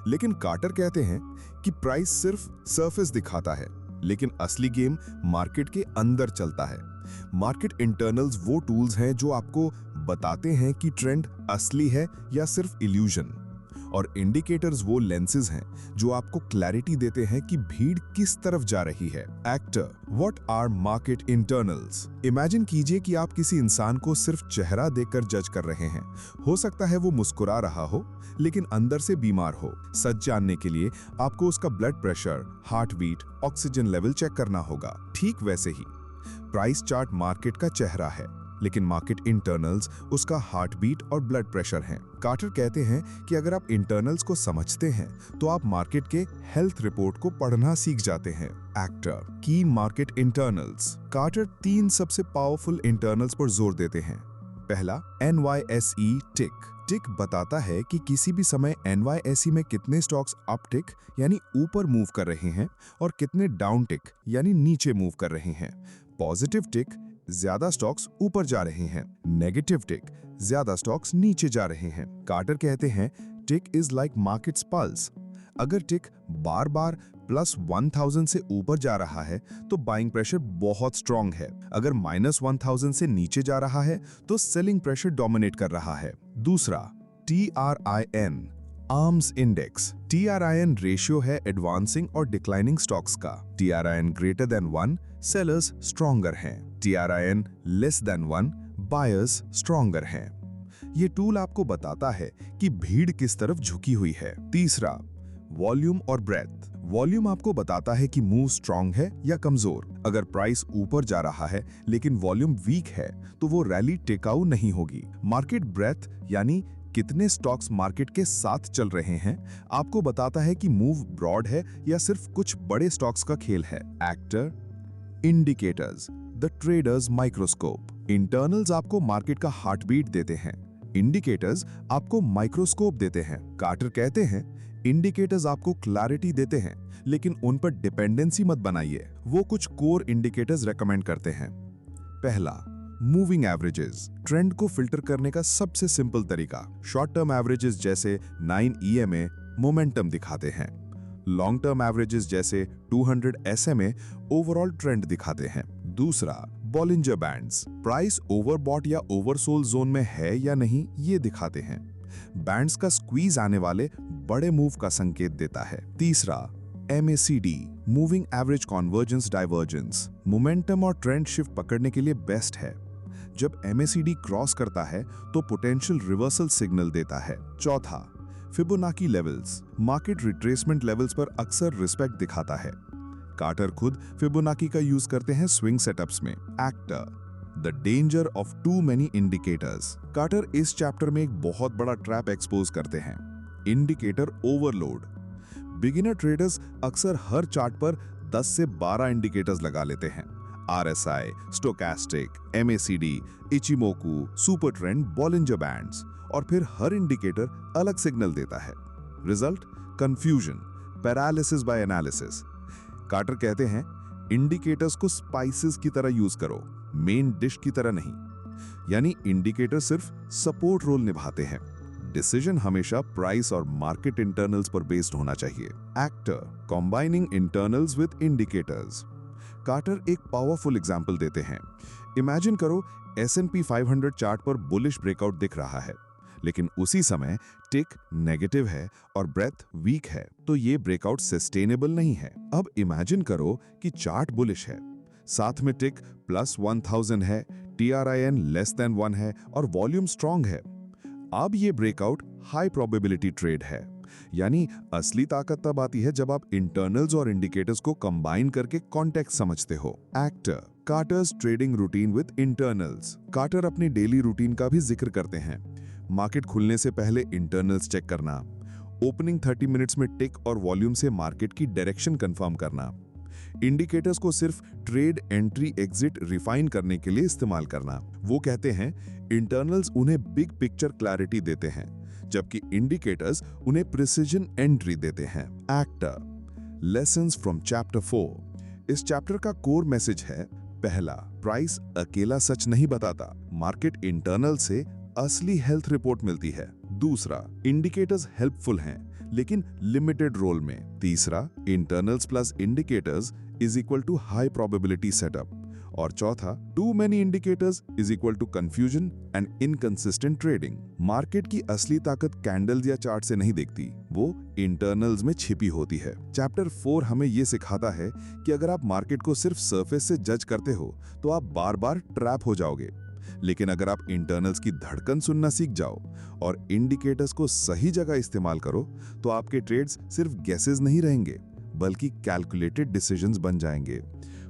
लेकिन कार्टर कहते हैं कि प्राइस सिर्फ सरफेस दिखाता है, लेकिन असली गेम मार्केट के अंदर चलता है। मार्केट इंटरनल्स वो टूल्स हैं जो आपको बताते हैं कि ट्रेंड असली है या सिर्फ इल्यूजन, और इंडिकेटर्स वो लेंसेज हैं जो आपको क्लैरिटी देते हैं कि भीड़ किस तरफ जा रही है। Chapter, what are market internals? Imagine कीजिए कि आप किसी इंसान को सिर्फ चेहरा देखकर जज कर रहे हैं। हो सकता है वो मुस्कुरा रहा हो, लेकिन अंदर से बीमार हो। सच जानने के लिए आपको उसका blood pressure, heart beat, oxygen level check करना होगा। ठीक वैसे ही प्राइस चार्ट मार्केट का चेहरा है, लेकिन मार्केट इंटरनल्स उसका हार्ट बीट और ब्लड प्रेशर हैं। कार्टर कहते हैं कि अगर आप इंटरनल्स को समझते हैं तो आप मार्केट के हेल्थ रिपोर्ट को पढ़ना सीख जाते हैं। एक्टर, की मार्केट इंटरनल्स। कार्टर 3 सबसे पावरफुल इंटरनल्स पर जोर देते हैं। पहला, NYSE टिक। टिक बताता है कि किसी भी समय NYSE में कितने स्टॉक्स अप टिक यानी ऊपर मूव कर रहे हैं और कितने डाउन टिक यानी नीचे मूव कर रहे हैं। पॉजिटिव टिक, ज्यादा स्टॉक्स ऊपर जा रहे हैं। नेगेटिव टिक, ज्यादा स्टॉक्स नीचे जा रहे हैं। कार्टर कहते हैं टिक इज लाइक मार्केट्स पल्स। अगर टिक बार बार +1000 से ऊपर जा रहा है तो बाइंग प्रेशर बहुत स्ट्रांग है। अगर -1000 से नीचे जा रहा है तो सेलिंग प्रेशर डोमिनेट कर रहा है। दूसरा, TRIN, arms index. TRIN ratio है एडवांसिंग और डिक्लाइनिंग स्टॉक्स का। TRIN greater than 1, sellers stronger हैं। TRIN less than 1, buyers stronger हैं। ये टूल आपको बताता है कि भीड़ किस तरफ झुकी हुई है। तीसरा, वॉल्यूम और ब्रेथ। वॉल्यूम आपको बताता है कि मूव स्ट्रांग है या कमजोर। अगर प्राइस ऊपर जा रहा है लेकिन वॉल्यूम वीक है तो वो रैली टिकाऊ नहीं होगी। मार्केट ब्रेथ यानी कितने स्टॉक्स मार्केट के साथ चल रहे हैं आपको बताता है कि मूव ब्रॉड है या सिर्फ कुछ बड़े स्टॉक्स का खेल है। Actor, indicators, the traders microscope. Internals आपको मार्केट का हार्ट बीट देते हैं, इंडिकेटर्स आपको माइक्रोस्कोप देते हैं। कार्टर कहते हैं इंडिकेटर्स आपको क्लैरिटी देते हैं, लेकिन उन पर डिपेंडेंसी मत बनाइए। वो कुछ कोर इंडिकेटर्स रेकमेंड करते हैं। पहला, मूविंग एवरेजेस। ट्रेंड को फिल्टर करने का सबसे सिंपल तरीका। शॉर्ट टर्म एवरेजेस जैसे 9 EMA मोमेंटम दिखाते हैं। लॉन्ग टर्म एवरेजेस जैसे 200 SMA ओवरऑल ट्रेंड दिखाते हैं। दूसरा, बॉलिंजर बैंड्स। प्राइस ओवरबॉट या ओवरसोल्ड जोन में है या नहीं ये दिखाते हैं। बैंड्स का स्क्वीज आने वाले बड़े मूव का संकेत देता है। तीसरा, MACD, moving average convergence divergence. Momentum और ट्रेंड शिफ्ट पकड़ने के लिए बेस्ट है। जब MACD क्रॉस करता है तो पोटेंशियल रिवर्सल सिग्नल देता है। चौथा, Fibonacci levels. Market retracement levels पर अक्सर रिस्पेक्ट दिखाता है। कार्टर खुद फिबोनाची का यूज करते हैं स्विंग सेटअप्स में। Chapter, the danger of too many indicators. Carter इस चैप्टर में एक बहुत बड़ा ट्रैप एक्सपोज करते हैं, इंडिकेटर ओवरलोड। बिगिनर ट्रेडर्स अक्सर हर चार्ट पर 10 से 12 इंडिकेटर्स लगा लेते हैं। RSI, stochastic, MACD, Ichimoku, super trend, Bollinger bands, और फिर हर इंडिकेटर अलग सिग्नल देता है। Result confusion, paralysis by analysis. Carter कहते हैं इंडिकेटर्स को स्पाइसेस की तरह यूज करो, मेन डिश की तरह नहीं। यानी इंडिकेटर सिर्फ सपोर्ट रोल निभाते हैं। डिसीजन हमेशा प्राइस और मार्केट इंटरनल्स पर बेस्ड होना चाहिए। Chapter combining internals with indicators. Carter एक पावरफुल एग्जांपल देते हैं। इमेजिन करो S&P 500 चार्ट पर बुलिश ब्रेकआउट दिख रहा है, लेकिन उसी समय टिक नेगेटिव है और ब्रेथ वीक है, तो ये ब्रेकआउट सस्टेनेबल नहीं है। अब इमेजिन करो कि चार्ट बुलिश है, साथ में टिक +1000 है, TRIN <1 है और वॉल्यूम स्ट्रांग है। अब ये ब्रेकआउट हाई प्रोबेबिलिटी ट्रेड है। यानी असली ताकत तब आती है जब आप इंटरनल्स और इंडिकेटर्स को कंबाइन करके कॉन्टेक्स्ट समझते हो। Chapter Carter's trading routine with internals. Carter अपनी डेली रूटीन का भी जिक्र करते हैं। मार्केट खुलने से पहले इंटरनल्स चेक करना, ओपनिंग 30 मिनट्स में टिक और वॉल्यूम से मार्केट की डायरेक्शन कंफर्म करना, इंडिकेटर्स को सिर्फ ट्रेड एंट्री एग्जिट रिफाइन करने के लिए इस्तेमाल करना। वो कहते हैं इंटरनल्स उन्हें बिग पिक्चर क्लैरिटी देते हैं, जबकि इंडिकेटर्स उन्हें प्रिसिजन एंट्री देते हैं। Actor lessons from chapter 4। इस चैप्टर का कोर मैसेज है, पहला, प्राइस अकेला सच नहीं बताता, मार्केट इंटरनल से असली हेल्थ रिपोर्ट मिलती है। दूसरा, इंडिकेटर्स हेल्पफुल हैं लेकिन लिमिटेड रोल में। तीसरा, internals plus indicators is equal to high probability setup. और चौथा, too many indicators is equal to confusion and inconsistent trading. Market की असली ताकत कैंडल्स या चार्ट से नहीं दिखती, वो इंटरनल्स में छिपी होती है। चैप्टर 4 हमें ये सिखाता है कि अगर आप मार्केट को सिर्फ सरफेस से जज करते हो तो आप बार बार ट्रैप हो जाओगे, लेकिन अगर आप इंटरनल्स की धड़कन सुनना सीख जाओ और इंडिकेटर्स को सही जगह इस्तेमाल करो तो आपके ट्रेड्स सिर्फ गेसेस नहीं रहेंगे बल्कि कैलकुलेटेड डिसीजंस बन जाएंगे।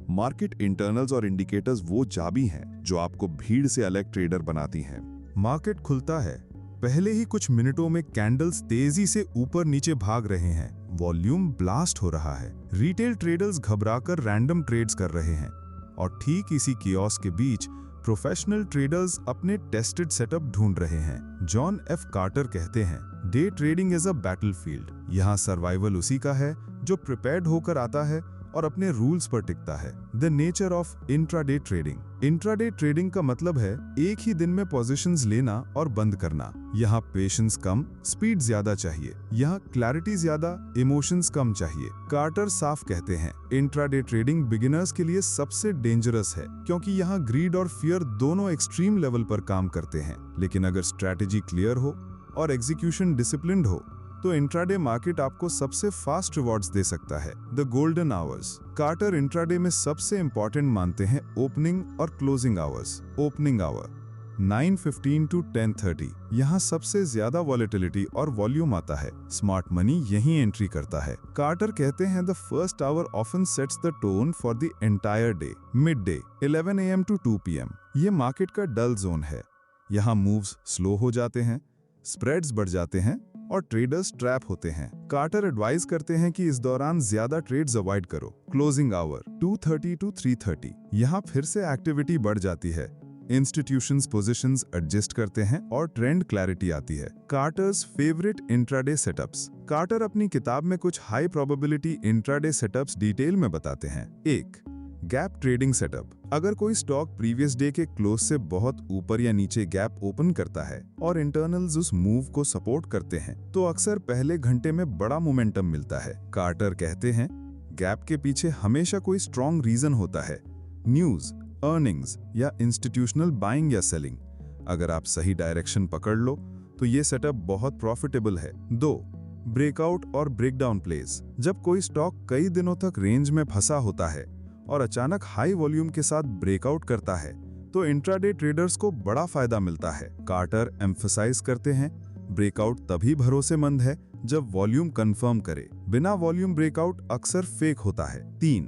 मार्केट इंटरनल्स और इंडिकेटर्स वो चाबी हैं जो आपको भीड़ से अलग ट्रेडर बनाती हैं। मार्केट खुलता है, पहले ही कुछ मिनटों में कैंडल्स तेजी से ऊपर नीचे भाग रहे हैं, वॉल्यूम ब्लास्ट हो रहा है, रिटेल ट्रेडर्स घबराकर रैंडम ट्रेड्स कर रहे हैं और ठीक इसी कियोस के बीच प्रोफेशनल ट्रेडर्स अपने टेस्टेड सेटअप ढूंढ रहे हैं। जॉन एफ कार्टर कहते हैं, day trading is a battlefield. यहाँ सर्वाइवल उसी का है जो प्रिपेयर्ड होकर आता है और अपने रूल्स पर टिकता है। The nature of intraday trading. Intraday trading का मतलब है एक ही दिन में पोजीशंस लेना और बंद करना। यहाँ पेशेंस कम, स्पीड ज्यादा चाहिए। यहाँ क्लैरिटी ज्यादा, इमोशंस कम चाहिए। कार्टर साफ कहते हैं, इंट्राडे ट्रेडिंग बिगिनर्स के लिए सबसे डेंजरस है क्योंकि यहाँ ग्रीड और फियर दोनों एक्सट्रीम लेवल पर काम करते हैं। लेकिन अगर स्ट्रैटेजी क्लियर हो और एग्जीक्यूशन डिसिप्लिन्ड हो तो इंट्राडे मार्केट आपको सबसे फास्ट रिवॉर्ड्स दे सकता है। The golden hours. Carter intraday में सबसे इंपॉर्टेंट मानते हैं ओपनिंग और closing hours. Opening hour 9:15 to 10:30। यहाँ सबसे ज्यादा वॉलेटिलिटी और वॉल्यूम आता है। स्मार्ट मनी यहीं एंट्री करता है। कार्टर कहते हैं, the first hour often sets the tone for the entire day. Mid day 11 AM to 2 PM ये मार्केट का डल जोन है। यहाँ मूव्स स्लो हो जाते हैं, स्प्रेड्स बढ़ जाते हैं और ट्रेडर्स ट्रैप होते हैं। कार्टर एडवाइज करते हैं कि इस दौरान ज्यादा ट्रेड्स अवॉइड करो। Closing hour 2:30 to 3:30। यहाँ फिर से एक्टिविटी बढ़ जाती है, इंस्टीट्यूशंस पोजीशंस एडजस्ट करते हैं और ट्रेंड क्लैरिटी आती है। Carter's favourite intraday setups. Quarter अपनी किताब में कुछ high probability intraday setups detail में बताते हैं। 1. Gap trading setup. अगर कोई स्टॉक प्रीवियस डे के क्लोज से बहुत ऊपर या नीचे गैप ओपन करता है और इंटरनल्स उस मूव को सपोर्ट करते हैं तो अक्सर पहले घंटे में बड़ा मोमेंटम मिलता है। कार्टर कहते हैं, गैप के पीछे हमेशा कोई स्ट्रॉन्ग रीजन होता है, न्यूज, अर्निंग्स या इंस्टीट्यूशनल बाइंग या सेलिंग। अगर आप सही डायरेक्शन पकड़ लो तो ये सेटअप बहुत प्रॉफिटेबल है। 2. ब्रेकआउट और ब्रेकडाउन प्लेस। जब कोई स्टॉक कई दिनों तक रेंज में फंसा होता है और अचानक हाई वॉल्यूम के साथ ब्रेकआउट करता है तो इंट्राडे ट्रेडर्स को बड़ा फायदा मिलता है। कार्टर एम्फसाइज करते हैं, ब्रेकआउट तभी भरोसेमंद है जब वॉल्यूम कंफर्म करे, बिना वॉल्यूम ब्रेकआउट अक्सर फेक होता है। 3.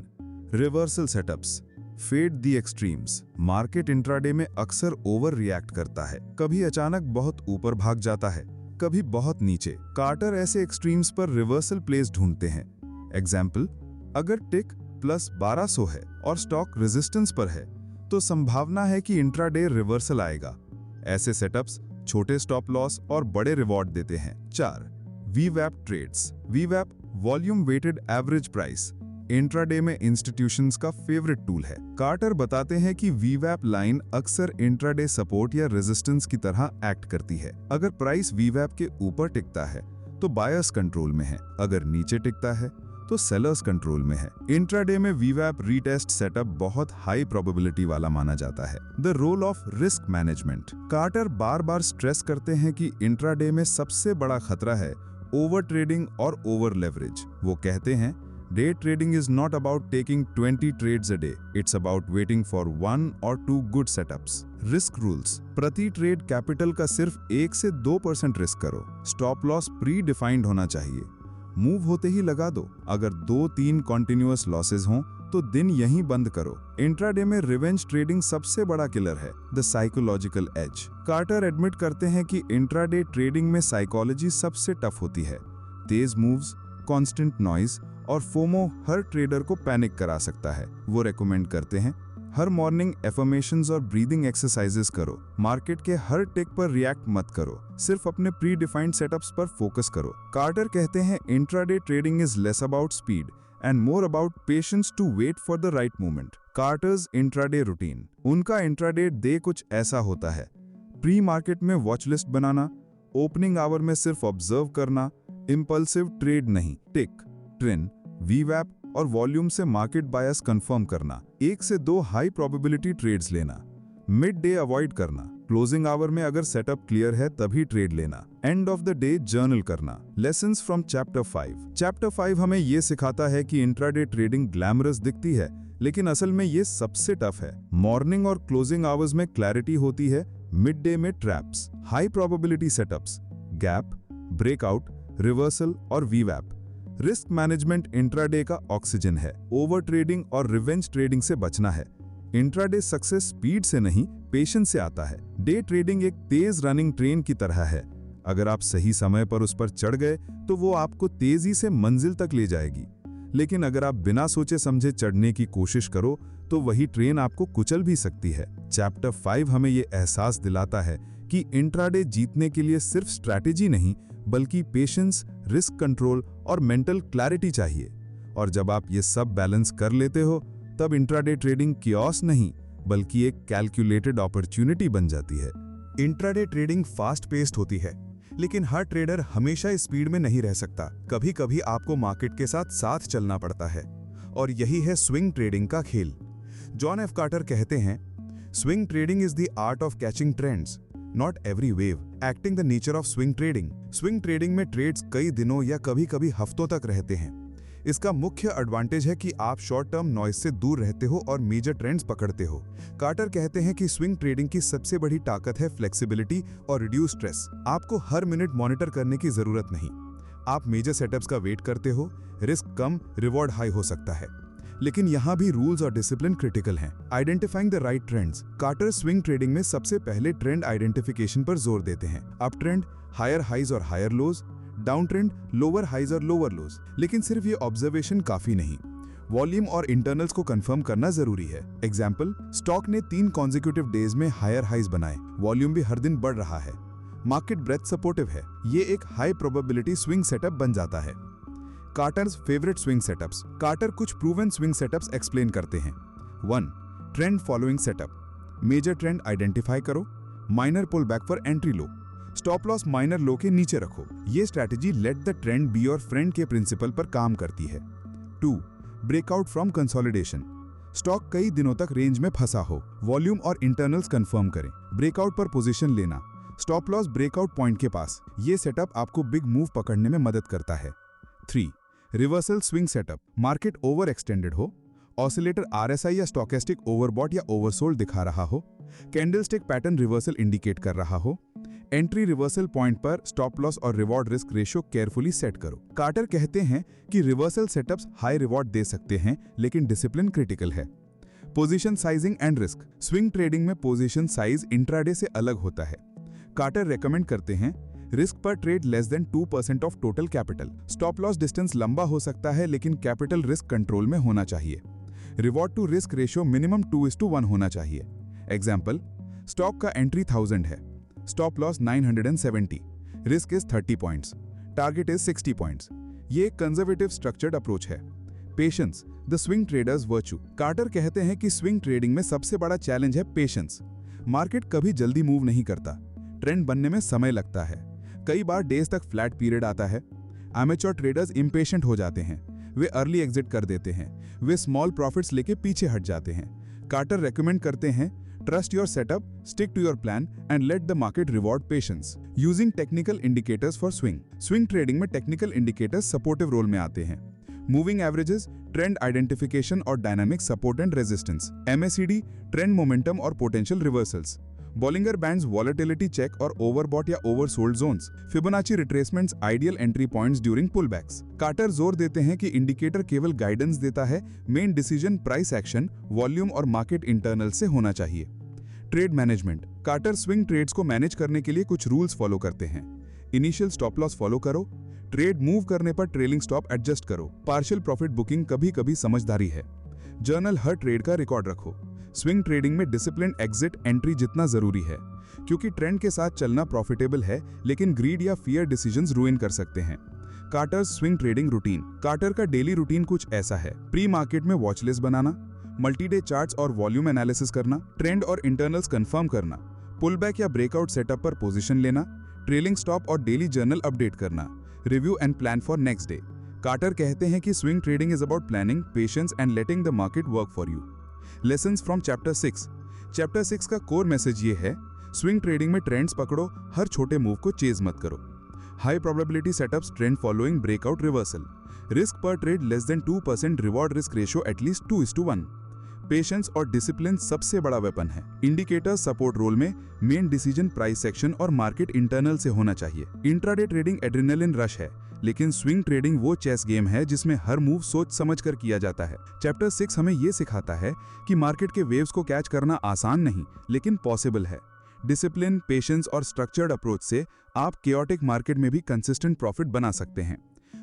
Reversal setups. Fade the extremes. Market intraday में अक्सर ओवर रिएक्ट करता है, कभी अचानक बहुत ऊपर भाग जाता है, कभी बहुत नीचे। कार्टर ऐसे एक्सट्रीम्स पर रिवर्सल प्लेस ढूंढते हैं। एग्जाम्पल, अगर टिक प्लस 1200 है और स्टॉक रेजिस्टेंस पर है, तो संभावना है कि इंट्राडे रिवर्सल आएगा। ऐसे सेटअप्स छोटे स्टॉप लॉस और बड़े रिवॉर्ड देते हैं। 4. वीवैप trades. वीवैप volume weighted average price intraday में इंस्टीट्यूशंस का फेवरेट टूल है। कार्टर बताते हैं कि वीवैप लाइन अक्सर इंट्राडे सपोर्ट या रेजिस्टेंस की तरह एक्ट करती है। अगर प्राइस वीवैप के ऊपर टिकता है तो बायर्स कंट्रोल में है, अगर नीचे टिकता है तो सेलर्स कंट्रोल में है। इंट्राडे में वीवैप रीटेस्ट सेटअप बहुत हाई प्रोबेबिलिटी वाला माना जाता है। The role of risk management. Carter बार बार स्ट्रेस करते हैं कि इंट्राडे में सबसे बड़ा खतरा है ओवर ट्रेडिंग और ओवर लेवरेज। वो कहते हैं, day trading is not about taking 20 trades a day, it's about waiting for 1 or 2 good setups. Risk rules. प्रति ट्रेड कैपिटल का सिर्फ 1 से 2% रिस्क करो। स्टॉप लॉस प्री डिफाइंड होना चाहिए, मूव होते ही लगा दो। अगर 2-3 कॉन्टिन्यूअस लॉसेज हों तो दिन यहीं बंद करो। इंट्राडे में रिवेंज ट्रेडिंग सबसे बड़ा किलर है, the psychological as. Quarter admit करते हैं कि इंट्राडे ट्रेडिंग में साइकोलॉजी सबसे टफ होती है। तेज मूव्स, कांस्टेंट नॉइज और फोमो हर ट्रेडर को पैनिक करा सकता है। वो रेकमेंड करते हैं, हर मॉर्निंग एफर्मेशंस और ब्रीदिंग एक्सरसाइजेस करो। मार्केट के हर टिक पर रिएक्ट मत करो, सिर्फ अपने प्री डिफाइंड सेटअप्स पर फोकस करो। कार्टर कहते हैं, intraday trading is less about speed and more about patience to wait for the right moment. Carter's intraday routine. उनका इंट्राडे डे कुछ ऐसा होता है, प्री मार्केट में वॉच लिस्ट बनाना, ओपनिंग आवर में सिर्फ ऑब्जर्व करना, इंपल्सिव ट्रेड नहीं, टिक, ट्रेंड, वीवैप और वॉल्यूम से मार्केट बायस कंफर्म करना, 1 से 2 हाई प्रोबेबिलिटी ट्रेड्स लेना, मिड डे अवॉइड करना, क्लोजिंग आवर में अगर सेटअप क्लियर है तभी ट्रेड लेना, end of the day journal करना। Lessons from chapter 5। चैप्टर 5 हमें यह सिखाता है कि इंट्राडे ट्रेडिंग ग्लैमरस दिखती है, लेकिन असल में ये सबसे टफ है। मॉर्निंग और क्लोजिंग आवर्स में क्लैरिटी होती है, मिड डे में traps, high probability setups, gap, breakout, reversal और वीवैप। रिस्क मैनेजमेंट इंट्राडे का ऑक्सीजन है। ओवर ट्रेडिंग और रिवेंज ट्रेडिंग से बचना है। इंट्राडे सक्सेस स्पीड से नहीं, पेशेंस से आता है। डे ट्रेडिंग एक तेज रनिंग ट्रेन की तरह है। अगर आप सही समय पर उस पर चढ़ गए तो वो आपको तेजी से मंजिल तक ले जाएगी, लेकिन अगर आप बिना सोचे समझे चढ़ने की कोशिश करो तो वही ट्रेन आपको कुचल भी सकती है। चैप्टर 5 हमें ये एहसास दिलाता है कि इंट्राडे जीतने के लिए सिर्फ स्ट्रैटेजी नहीं, बल्कि पेशेंस, रिस्क कंट्रोल और मेंटल क्लैरिटी चाहिए। और जब आप ये सब बैलेंस कर लेते हो, तब इंट्राडे ट्रेडिंग कियोस नहीं, बल्कि एक कैलकुलेटेड अपॉर्चुनिटी बन जाती है। इंट्राडे ट्रेडिंग फास्ट पेस्ड होती है, लेकिन हर ट्रेडर हमेशा स्पीड में नहीं रह सकता। कभी कभी आपको मार्केट के साथ साथ चलना पड़ता है, और यही है स्विंग ट्रेडिंग का खेल। जॉन एफ कार्टर कहते हैं, swing trading is the art of catching trends, not every wave, acting the nature of swing trading. Swing trading में ट्रेड्स कई दिनों या कभी कभी हफ्तों तक रहते हैं। इसका मुख्य एडवांटेज है कि आप शॉर्ट टर्म नॉइज से दूर रहते हो और मेजर ट्रेंड्स पकड़ते हो। कार्टर कहते हैं कि स्विंग ट्रेडिंग की सबसे बड़ी ताकत है फ्लेक्सिबिलिटी और रिड्यूस स्ट्रेस। आपको हर मिनट मॉनिटर करने की जरूरत नहीं। आप मेजर सेटअप्स का वेट करते हो, रिस्क कम, रिवॉर्ड हाई हो सकता है। लेकिन यहाँ भी रूल्स और डिसिप्लिन क्रिटिकल हैं। Identifying the right trends. Carter swing trading में सबसे पहले ट्रेंड आइडेंटिफिकेशन पर जोर देते हैं। अप ट्रेंड, हायर हाइज और higher lows, down trend, lower highs और लोअर लोज। लेकिन सिर्फ ये ऑब्जर्वेशन काफी नहीं, वॉल्यूम और इंटरनल्स को कंफर्म करना जरूरी है। एग्जाम्पल, स्टॉक ने 3 कॉन्जिक्यूटिव डेज में हायर हाइज बनाए, वॉल्यूम भी हर दिन बढ़ रहा है, मार्केट ब्रेथ सपोर्टिव है, ये एक हाई प्रोबेबिलिटी स्विंग सेटअप बन जाता है। Carter's favourite swing setups. Carter कुछ प्रूवन स्विंग सेटअप्स एक्सप्लेन करते हैं। 1. Trend following setup. Major trend identify करो, minor pull back for entry लो, स्टॉप लॉस माइनर लो के नीचे रखो। ये strategy let the trend be your friend के प्रिंसिपल पर काम करती है। 2. Breakout from consolidation. स्टॉक कई दिनों तक रेंज में फंसा हो, वॉल्यूम और इंटरनल्स कंफर्म करें, ब्रेकआउट पर पोजीशन लेना, स्टॉप लॉस ब्रेकआउट पॉइंट के पास। ये सेटअप आपको बिग मूव पकड़ने में मदद करता है। 3. Reversal swing setup. Market over extended हो, ऑसिलेटर RSI या स्टोकेस्टिक ओवरबॉट या ओवरसोल्ड दिखा रहा हो, कैंडलस्टिक पैटर्न रिवर्सल इंडिकेट कर रहा हो, एंट्री रिवर्सल पॉइंट पर स्टॉप लॉस और reward risk ratio carefully set करो। कार्टर कहते हैं कि रिवर्सल सेटअप्स हाई रिवॉर्ड दे सकते हैं, लेकिन डिसिप्लिन क्रिटिकल है। Position sizing and risk. Swing trading में पोजीशन साइज इंट्राडे से अलग होता है। कार्टर रेकमेंड करते हैं, रिस्क पर trade less than 2% of total capital. Stop loss distance लंबा हो सकता है लेकिन कैपिटल रिस्क कंट्रोल में होना चाहिए। Reward to risk ratio minimum 2:1 होना चाहिए। एग्जाम्पल, स्टॉक का एंट्री 1000 है, stop loss 970, risk is 30 points, target is 60 points. ये एक कंजर्वेटिव स्ट्रक्चर्ड अप्रोच है। Patience, the swing trader's virtue. Carter कहते हैं कि स्विंग ट्रेडिंग में सबसे बड़ा चैलेंज है पेशेंस। मार्केट कभी जल्दी मूव नहीं करता, ट्रेंड बनने में समय लगता है, कई बार डेज तक फ्लैट पीरियड आता है। एमेच्योर ट्रेडर्स इम्पेशेंट हो जाते हैं, वे अर्ली एग्जिट कर देते हैं, वे स्मॉल प्रॉफिट्स लेके पीछे हट जाते हैं। कार्टर रेकमेंड करते हैं, trust your setup, stick to your plan and let the market reward patience. Using technical indicators for swing. Swing trading में टेक्निकल इंडिकेटर्स सपोर्टिव रोल में आते हैं। मूविंग एवरेजेस, ट्रेंड आइडेंटिफिकेशन और dynamic support and resistance. MACD, trend momentum और potential reversals. Bollinger bands, volatility check और overbought या oversold zones. Fibonacci retracements, ideal entry points during pullbacks. Carter जोर देते हैं कि इंडिकेटर केवल गाइडेंस देता है, main decision price action, volume और मार्केट इंटरनल से होना चाहिए। Trade management. Carter swing trades को मैनेज करने के लिए कुछ रूल्स फॉलो करते हैं। इनिशियल स्टॉप लॉस फॉलो करो, ट्रेड मूव करने पर ट्रेलिंग स्टॉप एडजस्ट करो। पार्शियल प्रॉफिट बुकिंग कभी कभी समझदारी है। जर्नल, हर ट्रेड का रिकॉर्ड रखो। स्विंग ट्रेडिंग में डिसिप्लिन एग्जिट एंट्री जितना जरूरी है, क्योंकि ट्रेंड के साथ चलना प्रॉफिटेबल है लेकिन ग्रीड या फियर डिसीजंस रूइन कर सकते हैं। Carter swing trading routine. Carter का डेली रूटीन कुछ ऐसा है। प्री मार्केट में वॉच लिस्ट बनाना, मल्टी डे चार्ट्स और वॉल्यूम एनालिसिस करना, ट्रेंड और इंटरनल्स कंफर्म करना, पुल बैक या ब्रेकआउट सेटअप पर पोजीशन लेना, ट्रेलिंग स्टॉप और डेली जर्नल अपडेट करना, review and plan for next day. Carter कहते हैं कि swing trading is about planning, patience and letting the market work for you. Lessons from chapter 6। Chapter 6 का core message ये है, swing trading में trends पकड़ो, हर छोटे मूव को चेज मत करो। High probability setups, trend following, breakout reversal. Risk पर trade less than 2%, reward risk ratio at least 2:1। Patience और डिसिप्लिन सबसे बड़ा वेपन है। इंडिकेटर सपोर्ट रोल में, मेन डिसीजन प्राइस सेक्शन और मार्केट इंटरनल से होना चाहिए। इंट्राडे ट्रेडिंग एड्रेनलिन रश है, लेकिन स्विंग ट्रेडिंग वो चेस गेम है जिसमें हर मूव सोच समझकर किया जाता है। चैप्टर 6 हमें ये सिखाता है कि मार्केट के वेव्स को कैच करना आसान नहीं लेकिन पॉसिबल है। डिसिप्लिन, पेशेंस और स्ट्रक्चर्ड अप्रोच से आप केओटिक मार्केट में भी कंसिस्टेंट प्रॉफिट बना सकते हैं।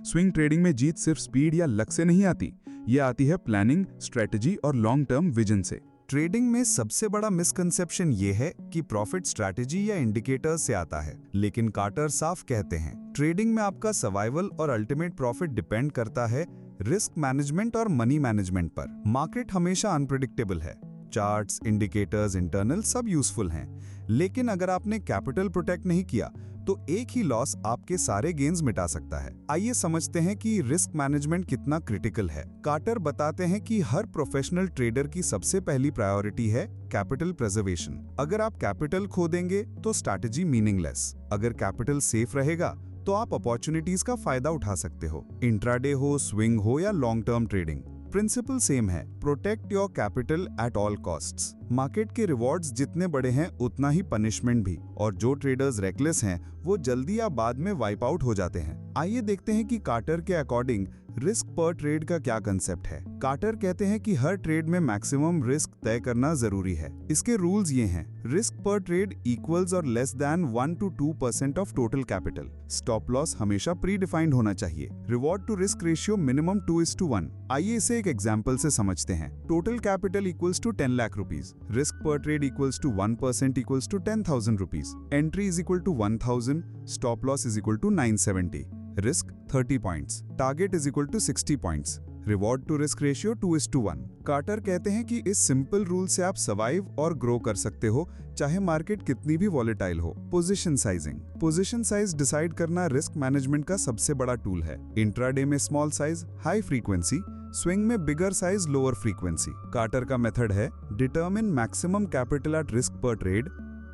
स्विंग ट्रेडिंग में जीत सिर्फ स्पीड या लक से नहीं आती, ये आती है प्लानिंग, स्ट्रेटजी और लॉन्ग टर्म विजन से। ट्रेडिंग में सबसे बड़ा मिसकंसेप्शन ये है कि प्रॉफिट स्ट्रैटेजी या इंडिकेटर्स से आता है, लेकिन कार्टर साफ कहते हैं ट्रेडिंग में आपका सर्वाइवल और अल्टीमेट प्रॉफिट डिपेंड करता है रिस्क मैनेजमेंट और मनी मैनेजमेंट पर। मार्केट हमेशा अनप्रेडिक्टेबल है, चार्ट्स, इंडिकेटर्स, इंटरनल सब यूजफुल हैं, लेकिन अगर आपने कैपिटल प्रोटेक्ट नहीं किया तो एक ही लॉस आपके सारे गेन्स मिटा सकता है। आइए समझते हैं कि रिस्क मैनेजमेंट कितना क्रिटिकल है। कार्टर बताते हैं कि हर प्रोफेशनल ट्रेडर की सबसे पहली प्रायोरिटी है कैपिटल प्रिजर्वेशन। अगर आप कैपिटल खो देंगे तो स्ट्रैटेजी मीनिंगलेस। अगर कैपिटल सेफ रहेगा तो आप अपॉर्चुनिटीज का फायदा उठा सकते हो। इंट्राडे हो, स्विंग हो या long term trading, principle same है, protect your capital at all costs. Market के रिवॉर्ड्स जितने बड़े हैं उतना ही पनिशमेंट भी, और जो ट्रेडर्स रेकलेस हैं वो जल्दी या बाद में वाइप आउट हो जाते हैं। आइए देखते हैं कि कार्टर के अकॉर्डिंग रिस्क पर ट्रेड का क्या कंसेप्ट है। कार्टर कहते हैं कि हर ट्रेड में मैक्सिमम रिस्क तय करना जरूरी है। इसके रूल्स ये हैं, रिस्क पर ट्रेड इक्वल्स और less than 1 to 2% of total capital. Stop loss हमेशा प्री डिफाइंड होना चाहिए। Reward to risk ratio minimum 2:1। आइए इसे एक एग्जाम्पल से समझते हैं। Total capital equals to 10 lakh rupees, risk पर trade equals to 1% equals to 10,000 rupees, entry is equal to 1000, stop loss is equal to 970, risk 30 points, target is equal to 60 points, reward to risk ratio 2:1। Carter कहते हैं कि इस simple rule से आप survive और grow कर सकते हो, चाहे मार्केट कितनी भी वॉलेटाइल हो। Position sizing. Position size decide करना रिस्क मैनेजमेंट का सबसे बड़ा टूल है। इंट्राडे में small size high frequency, swing में bigger size lower frequency. Carter का मेथड है determine maximum capital at risk पर trade,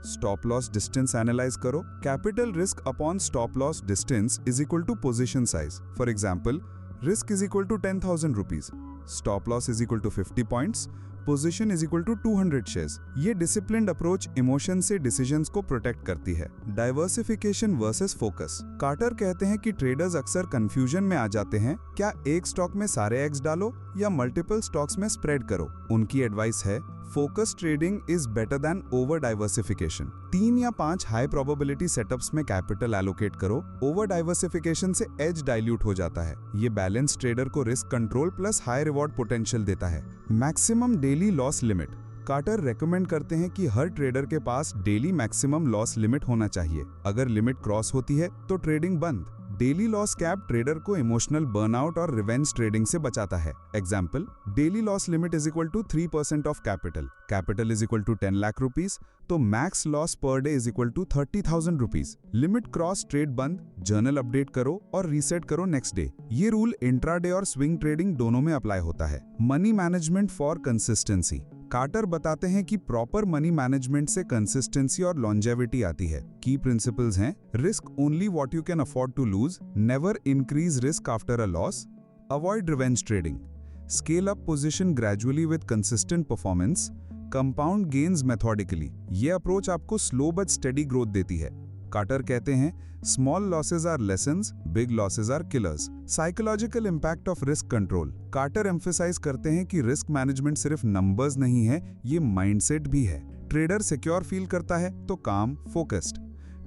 stop loss distance analyse करो, capital risk upon stop loss distance is equal to position size. For example, risk is equal to 10,000 rupees, stop loss is equal to 50 points, position is equal to 200 shares. ये disciplined approach emotion से decisions को protect करती है। Diversification versus focus. Quarter कहते हैं कि traders अक्सर confusion में आ जाते हैं, क्या एक स्टॉक में सारे एग्स डालो या मल्टीपल स्टॉक्स में स्प्रेड करो। उनकी एडवाइस है focus trading is better than over diversification. 3 या 5 हाई प्रोबेबिलिटी सेटअप्स में कैपिटल एलोकेट करो। ओवर डाइवर्सिफिकेशन से एज डाइल्यूट हो जाता है। ये बैलेंस ट्रेडर को risk control plus high reward potential देता है। Maximum daily loss limit. Carter recommend करते हैं कि हर ट्रेडर के पास डेली मैक्सिमम लॉस लिमिट होना चाहिए। अगर लिमिट क्रॉस होती है तो ट्रेडिंग बंद। डेली लॉस कैप ट्रेडर को इमोशनल बर्नआउट और रिवेंज ट्रेडिंग से बचाता है। Example, daily loss limit is equal to 3% of capital. Capital is equal to 10 lakh rupees, तो max loss per day is equal to 30,000 rupees. Limit cross, trade बंद, journal update करो और reset करो next day. ये rule intraday और swing trading दोनों में apply होता है। Money management for consistency. Carter बताते हैं कि प्रॉपर मनी मैनेजमेंट से कंसिस्टेंसी और लॉन्जेविटी आती है। की प्रिंसिपल्स हैं: risk only what you can afford to lose, never increase risk after a loss, avoid revenge trading, scale up position gradually with consistent performance, compound gains methodically. ये approach आपको slow but steady growth देती है। Carter कहते हैं, small losses are lessons, big losses are killers. Psychological impact of risk control. Quarter emphasise करते हैं कि risk management सिर्फ नंबर्स नहीं है, ये माइंडसेट भी है। ट्रेडर सिक्योर फील करता है तो काम, फोकस्ड।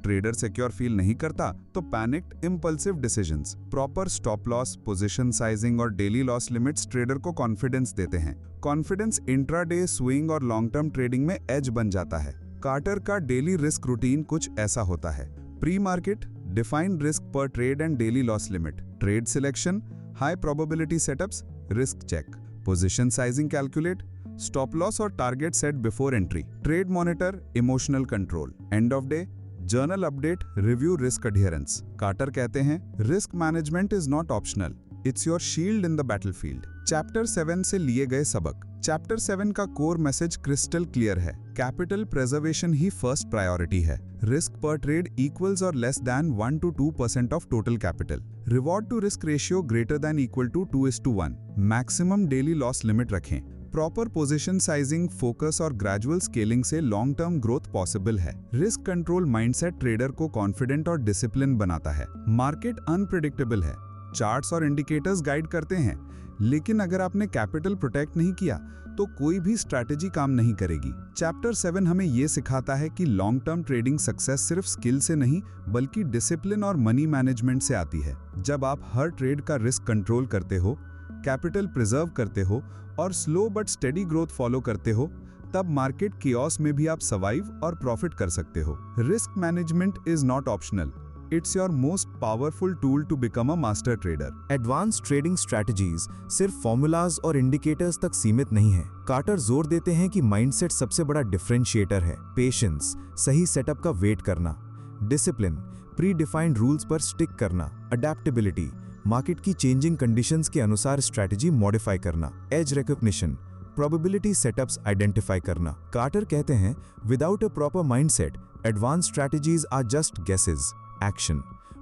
ट्रेडर सिक्योर फील नहीं करता तो panicked, impulsive decisions. Proper stop loss, position sizing और डेली लॉस लिमिट्स ट्रेडर को कॉन्फिडेंस देते हैं। कॉन्फिडेंस इंट्राडे, स्विंग और लॉन्ग टर्म ट्रेडिंग में एज बन जाता है। कार्टर का डेली रिस्क रूटीन कुछ ऐसा होता है: प्री मार्केट, डिफाइंड रिस्क पर trade and daily loss limit, trade selection, high probability setups, risk check, position sizing calculate, stop loss और target set before entry, trade monitor, emotional control, end of day, journal update, review risk adherence. Carter कहते हैं, risk management is not optional, it's your shield in the battlefield. Chapter 7 से लिए गए सबक। Chapter 7 का core message crystal clear है। Capital preservation ही first priority है। रिस्क पर ट्रेड इक्वल्स और less than 1 to 2% of total capital. Reward to risk ratio greater than equal to 2:1। Maximum daily loss limit रखें। प्रॉपर पोजीशन साइजिंग, फोकस और gradual scaling से long term growth possible है। Risk control mindset trader को confident और discipline बनाता है। Market unpredictable है, charts और इंडिकेटर्स गाइड करते हैं, लेकिन अगर आपने कैपिटल प्रोटेक्ट नहीं किया तो कोई भी स्ट्रैटेजी काम नहीं करेगी। चैप्टर 7 हमें यह सिखाता है कि लॉन्ग टर्म ट्रेडिंग सक्सेस सिर्फ स्किल से नहीं बल्कि डिसिप्लिन और मनी मैनेजमेंट से आती है। जब आप हर ट्रेड का रिस्क कंट्रोल करते हो, कैपिटल प्रिजर्व करते हो और slow but steady growth follow करते हो, तब मार्केट कियोस में भी आप सर्वाइव और प्रॉफिट कर सकते हो। Risk management is not optional, it's your most powerful tool to become a master trader. Advance trading strategies सिर्फ फॉर्मूलाज और इंडिकेटर्स तक सीमित नहीं है। कार्टर जोर देते हैं कि माइंडसेट सबसे बड़ा डिफरेंशिएटर है। पेशेंस, सही सेटअप का वेट करना, डिसिप्लिन, प्री डिफाइंड रूल्स पर स्टिक करना, अडेप्टेबिलिटी, मार्केट की चेंजिंग कंडीशंस के अनुसार स्ट्रैटेजी मॉडिफाई करना, edge recognition, probability setups identify करना। कार्टर कहते हैं, without a proper mindset, advance strategies are just guesses. Action,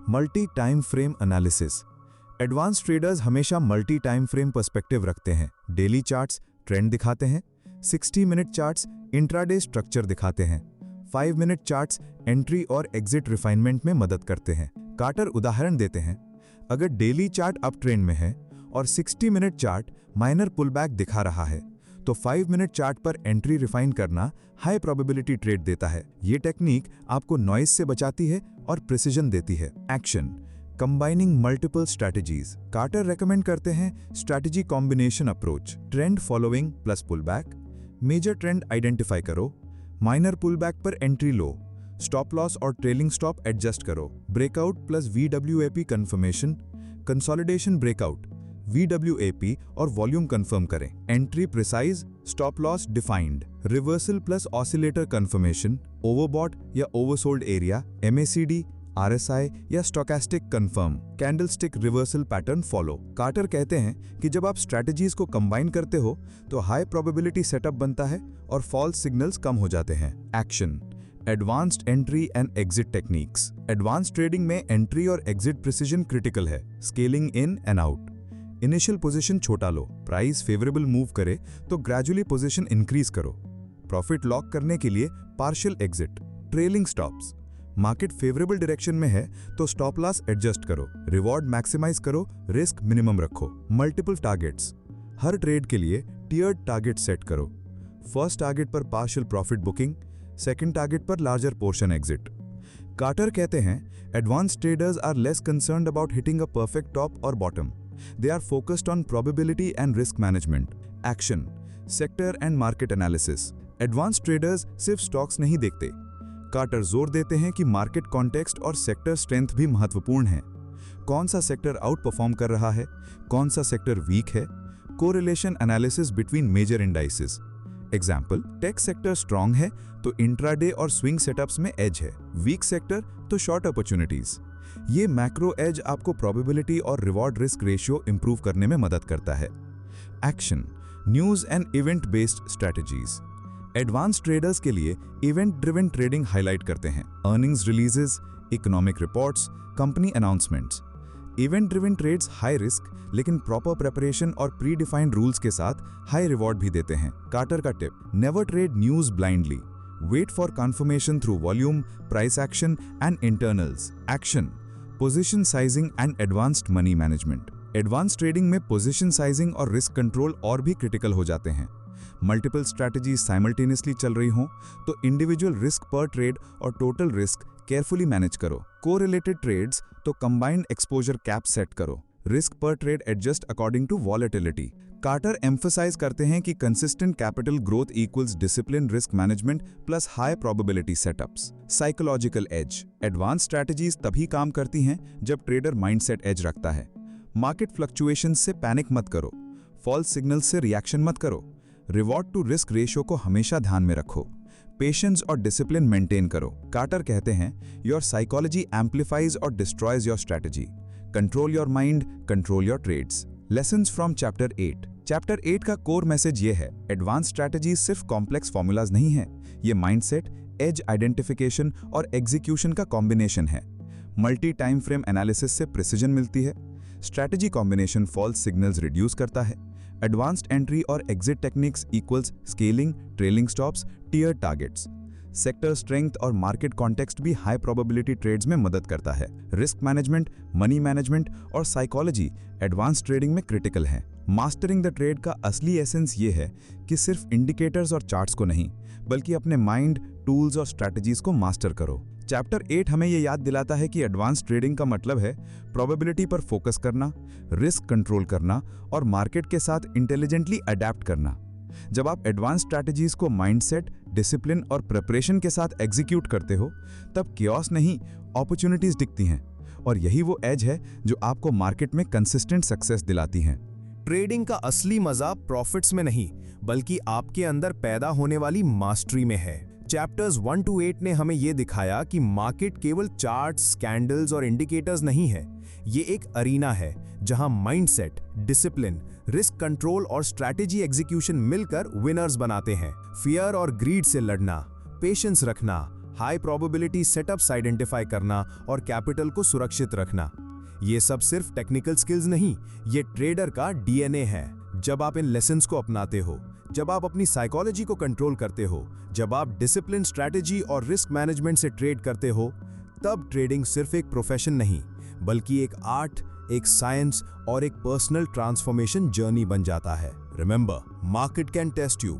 multi time frame analysis. Advance traders हमेशा मल्टी टाइम फ्रेम पर्सपेक्टिव रखते हैं। डेली चार्ट्स ट्रेंड दिखाते हैं, 60 minute charts intraday structure दिखाते हैं, 5 मिनट चार्ट्स एंट्री और एग्जिट रिफाइनमेंट में मदद करते हैं। कार्टर उदाहरण देते हैं, अगर डेली चार्ट अप ट्रेंड में है और 60 मिनट चार्ट माइनर पुलबैक दिखा रहा है तो 5 मिनट चार्ट पर एंट्री रिफाइन करना हाई प्रोबेबिलिटी ट्रेड देता है। ये टेक्निक आपको नॉइज से बचाती है और प्रिसिजन देती है। Action, combining multiple strategies. Carter recommend करते हैं strategy combination approach. Trend following plus pullback, major trend identify करो, माइनर पुलबैक पर एंट्री लो, स्टॉप लॉस और ट्रेलिंग स्टॉप एडजस्ट करो, breakout plus VWAP confirmation, consolidation breakout, VWAP और volume confirm करें, entry precise, stop loss defined, reversal plus oscillator confirmation, overbought या oversold area, MACD, RSI या stochastic confirm, candlestick reversal pattern follow. Carter कहते हैं कि जब आप स्ट्रैटेजीज को कंबाइन करते हो तो हाई प्रोबेबिलिटी सेटअप बनता है और फॉल्स सिग्नल्स कम हो जाते हैं। Action, advanced entry and exit techniques. Advance trading में एंट्री और एग्जिट प्रिसीजन क्रिटिकल है। Scaling in and out, initial position छोटा लो, प्राइस फेवरेबल मूव करे तो ग्रेजुअली पोजीशन इंक्रीज करो, प्रॉफिट लॉक करने के लिए partial exit, trailing stops, market favourable direction में है तो स्टॉप लॉस एडजस्ट करो, रिवॉर्ड मैक्सिमाइज करो, रिस्क मिनिमम रखो, मल्टीपल टारगेट्स, हर ट्रेड के लिए टियर्ड टारगेट सेट करो, फर्स्ट टारगेट पर partial profit booking, second target पर लार्जर पोर्शन एग्जिट। कार्टर कहते हैं, advance traders are less concerned about hitting a perfect top और bottom. They are focused on probability and risk management. Action, sector and market analysis. Advance traders सिर्फ stocks नहीं देखते। Carter जोर देते हैं कि मार्केट कॉन्टेक्स्ट और सेक्टर स्ट्रेंथ भी महत्वपूर्ण है। कौन सा सेक्टर आउट परफॉर्म कर रहा है, कौन सा सेक्टर वीक है। Correlation analysis between major indices. Example, tech sector strong है तो इंट्राडे और स्विंग सेटअप्स में एज है, वीक सेक्टर तो शॉर्ट अपॉर्चुनिटीज। ये मैक्रो एज आपको प्रोबेबिलिटी और रिवॉर्ड रिस्क रेशियो इंप्रूव करने में मदद करता है। Action, news and event based strategies. Advance traders के लिए इवेंट ड्रिवन ट्रेडिंग हाईलाइट करते हैं। Earnings releases, economic reports, company announcements. Event driven trades high risk लेकिन प्रॉपर प्रेपरेशन और प्री डिफाइंड रूल्स के साथ हाई रिवॉर्ड भी देते हैं। कार्टर का tip, never trade news blindly. Wait for confirmation through volume, price action and internals. Action, position sizing and advanced money management. Advance trading में position sizing और risk control और भी क्रिटिकल हो जाते हैं। मल्टीपल स्ट्रैटेजीज साइमल्टेनियसली चल रही हों तो इंडिविजुअल रिस्क पर ट्रेड और टोटल रिस्क केयरफुली मैनेज करो। कोरिलेटेड ट्रेड्स तो कंबाइंड एक्सपोजर कैप सेट करो। रिस्क पर trade adjust according to volatility. Carter emphasize करते हैं कि consistent capital growth equals discipline risk management plus high probability setups. Psychological edge. Advance strategies तभी काम करती हैं जब ट्रेडर माइंडसेट एज रखता है। मार्केट फ्लक्चुएशंस से पैनिक मत करो, फॉल्स सिग्नल्स से रिएक्शन मत करो। रिवॉर्ड टू रिस्क रेशियो को हमेशा ध्यान में रखो। पेशेंस और डिसिप्लिन मेंटेन करो। कार्टर कहते हैं, योर साइकोलॉजी एम्पलीफाइज और destroys your strategy. Control your mind, control your trades. Lessons from chapter 8। Chapter 8 का कोर मैसेज ये है, एडवांस स्ट्रैटेजी सिर्फ कॉम्प्लेक्स फॉर्मूलाज नहीं है, ये माइंडसेट, एज आइडेंटिफिकेशन और एग्जीक्यूशन का कॉम्बिनेशन है। मल्टी टाइम फ्रेम एनालिसिस से प्रिसीजन मिलती है। Strategy combination false signals reduce करता है। एडवांस्ड एंट्री और exit techniques equals scaling, trailing stops, tier targets. Sector strength और मार्केट कॉन्टेक्स्ट भी हाई प्रोबेबिलिटी ट्रेड्स में मदद करता है। रिस्क मैनेजमेंट, मनी मैनेजमेंट और साइकोलॉजी एडवांस ट्रेडिंग में क्रिटिकल है। मास्टरिंग द ट्रेड का असली एसेंस ये है कि सिर्फ इंडिकेटर्स और चार्ट्स को नहीं, बल्कि अपने माइंड, टूल्स और स्ट्रैटेजीज को मास्टर करो। चैप्टर 8 हमें यह याद दिलाता है कि एडवांस ट्रेडिंग का मतलब है प्रोबेबिलिटी पर फोकस करना, रिस्क कंट्रोल करना और मार्केट के साथ इंटेलिजेंटली अडेप्ट करना। जब आप एडवांस स्ट्रैटेजीज को माइंडसेट, डिसिप्लिन और प्रिपरेशन के साथ एग्जीक्यूट करते हो, तब कियोस नहीं, अपॉर्चुनिटीज दिखती हैं। और यही वो एज है जो आपको मार्केट में कंसिस्टेंट सक्सेस दिलाती हैं। ट्रेडिंग का असली मजा प्रॉफिट्स में नहीं, बल्कि आपके अंदर पैदा होने वाली मास्टरी में है। चैप्टर्स 1 to 8 ने हमें यह दिखाया कि मार्केट केवल चार्ट्स, कैंडल्स और इंडिकेटर्स नहीं है। ये एक अरीना है जहां माइंडसेट, डिसिप्लिन, रिस्क कंट्रोल और स्ट्रैटेजी एग्जीक्यूशन मिलकर विनर्स बनाते हैं। फियर और ग्रीड से लड़ना, पेशेंस रखना, हाई प्रोबेबिलिटी सेटअप्स आइडेंटिफाई करना और कैपिटल को सुरक्षित रखना, ये सब सिर्फ टेक्निकल स्किल्स नहीं, ये ट्रेडर का डीएनए है। जब आप इन लेसन्स को अपनाते हो, जब आप अपनी साइकोलॉजी को कंट्रोल करते हो, जब आप डिसिप्लिन, स्ट्रैटेजी और रिस्क मैनेजमेंट से ट्रेड करते हो, तब ट्रेडिंग सिर्फ एक प्रोफेशन नहीं, बल्कि एक आर्ट, एक साइंस और एक पर्सनल ट्रांसफॉर्मेशन जर्नी बन जाता है। Remember, market can test you,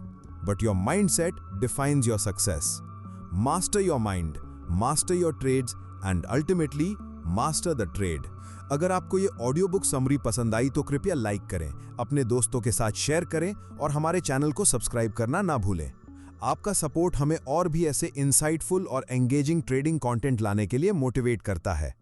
but your mindset defines your success. Master your mind, master your trades and ultimately master the trade. अगर आपको ये ऑडियो बुक समरी पसंद आई तो कृपया लाइक करें, अपने दोस्तों के साथ शेयर करें और हमारे चैनल को सब्सक्राइब करना ना भूलें। आपका सपोर्ट हमें और भी ऐसे इंसाइटफुल और एंगेजिंग ट्रेडिंग कंटेंट लाने के लिए मोटिवेट करता है।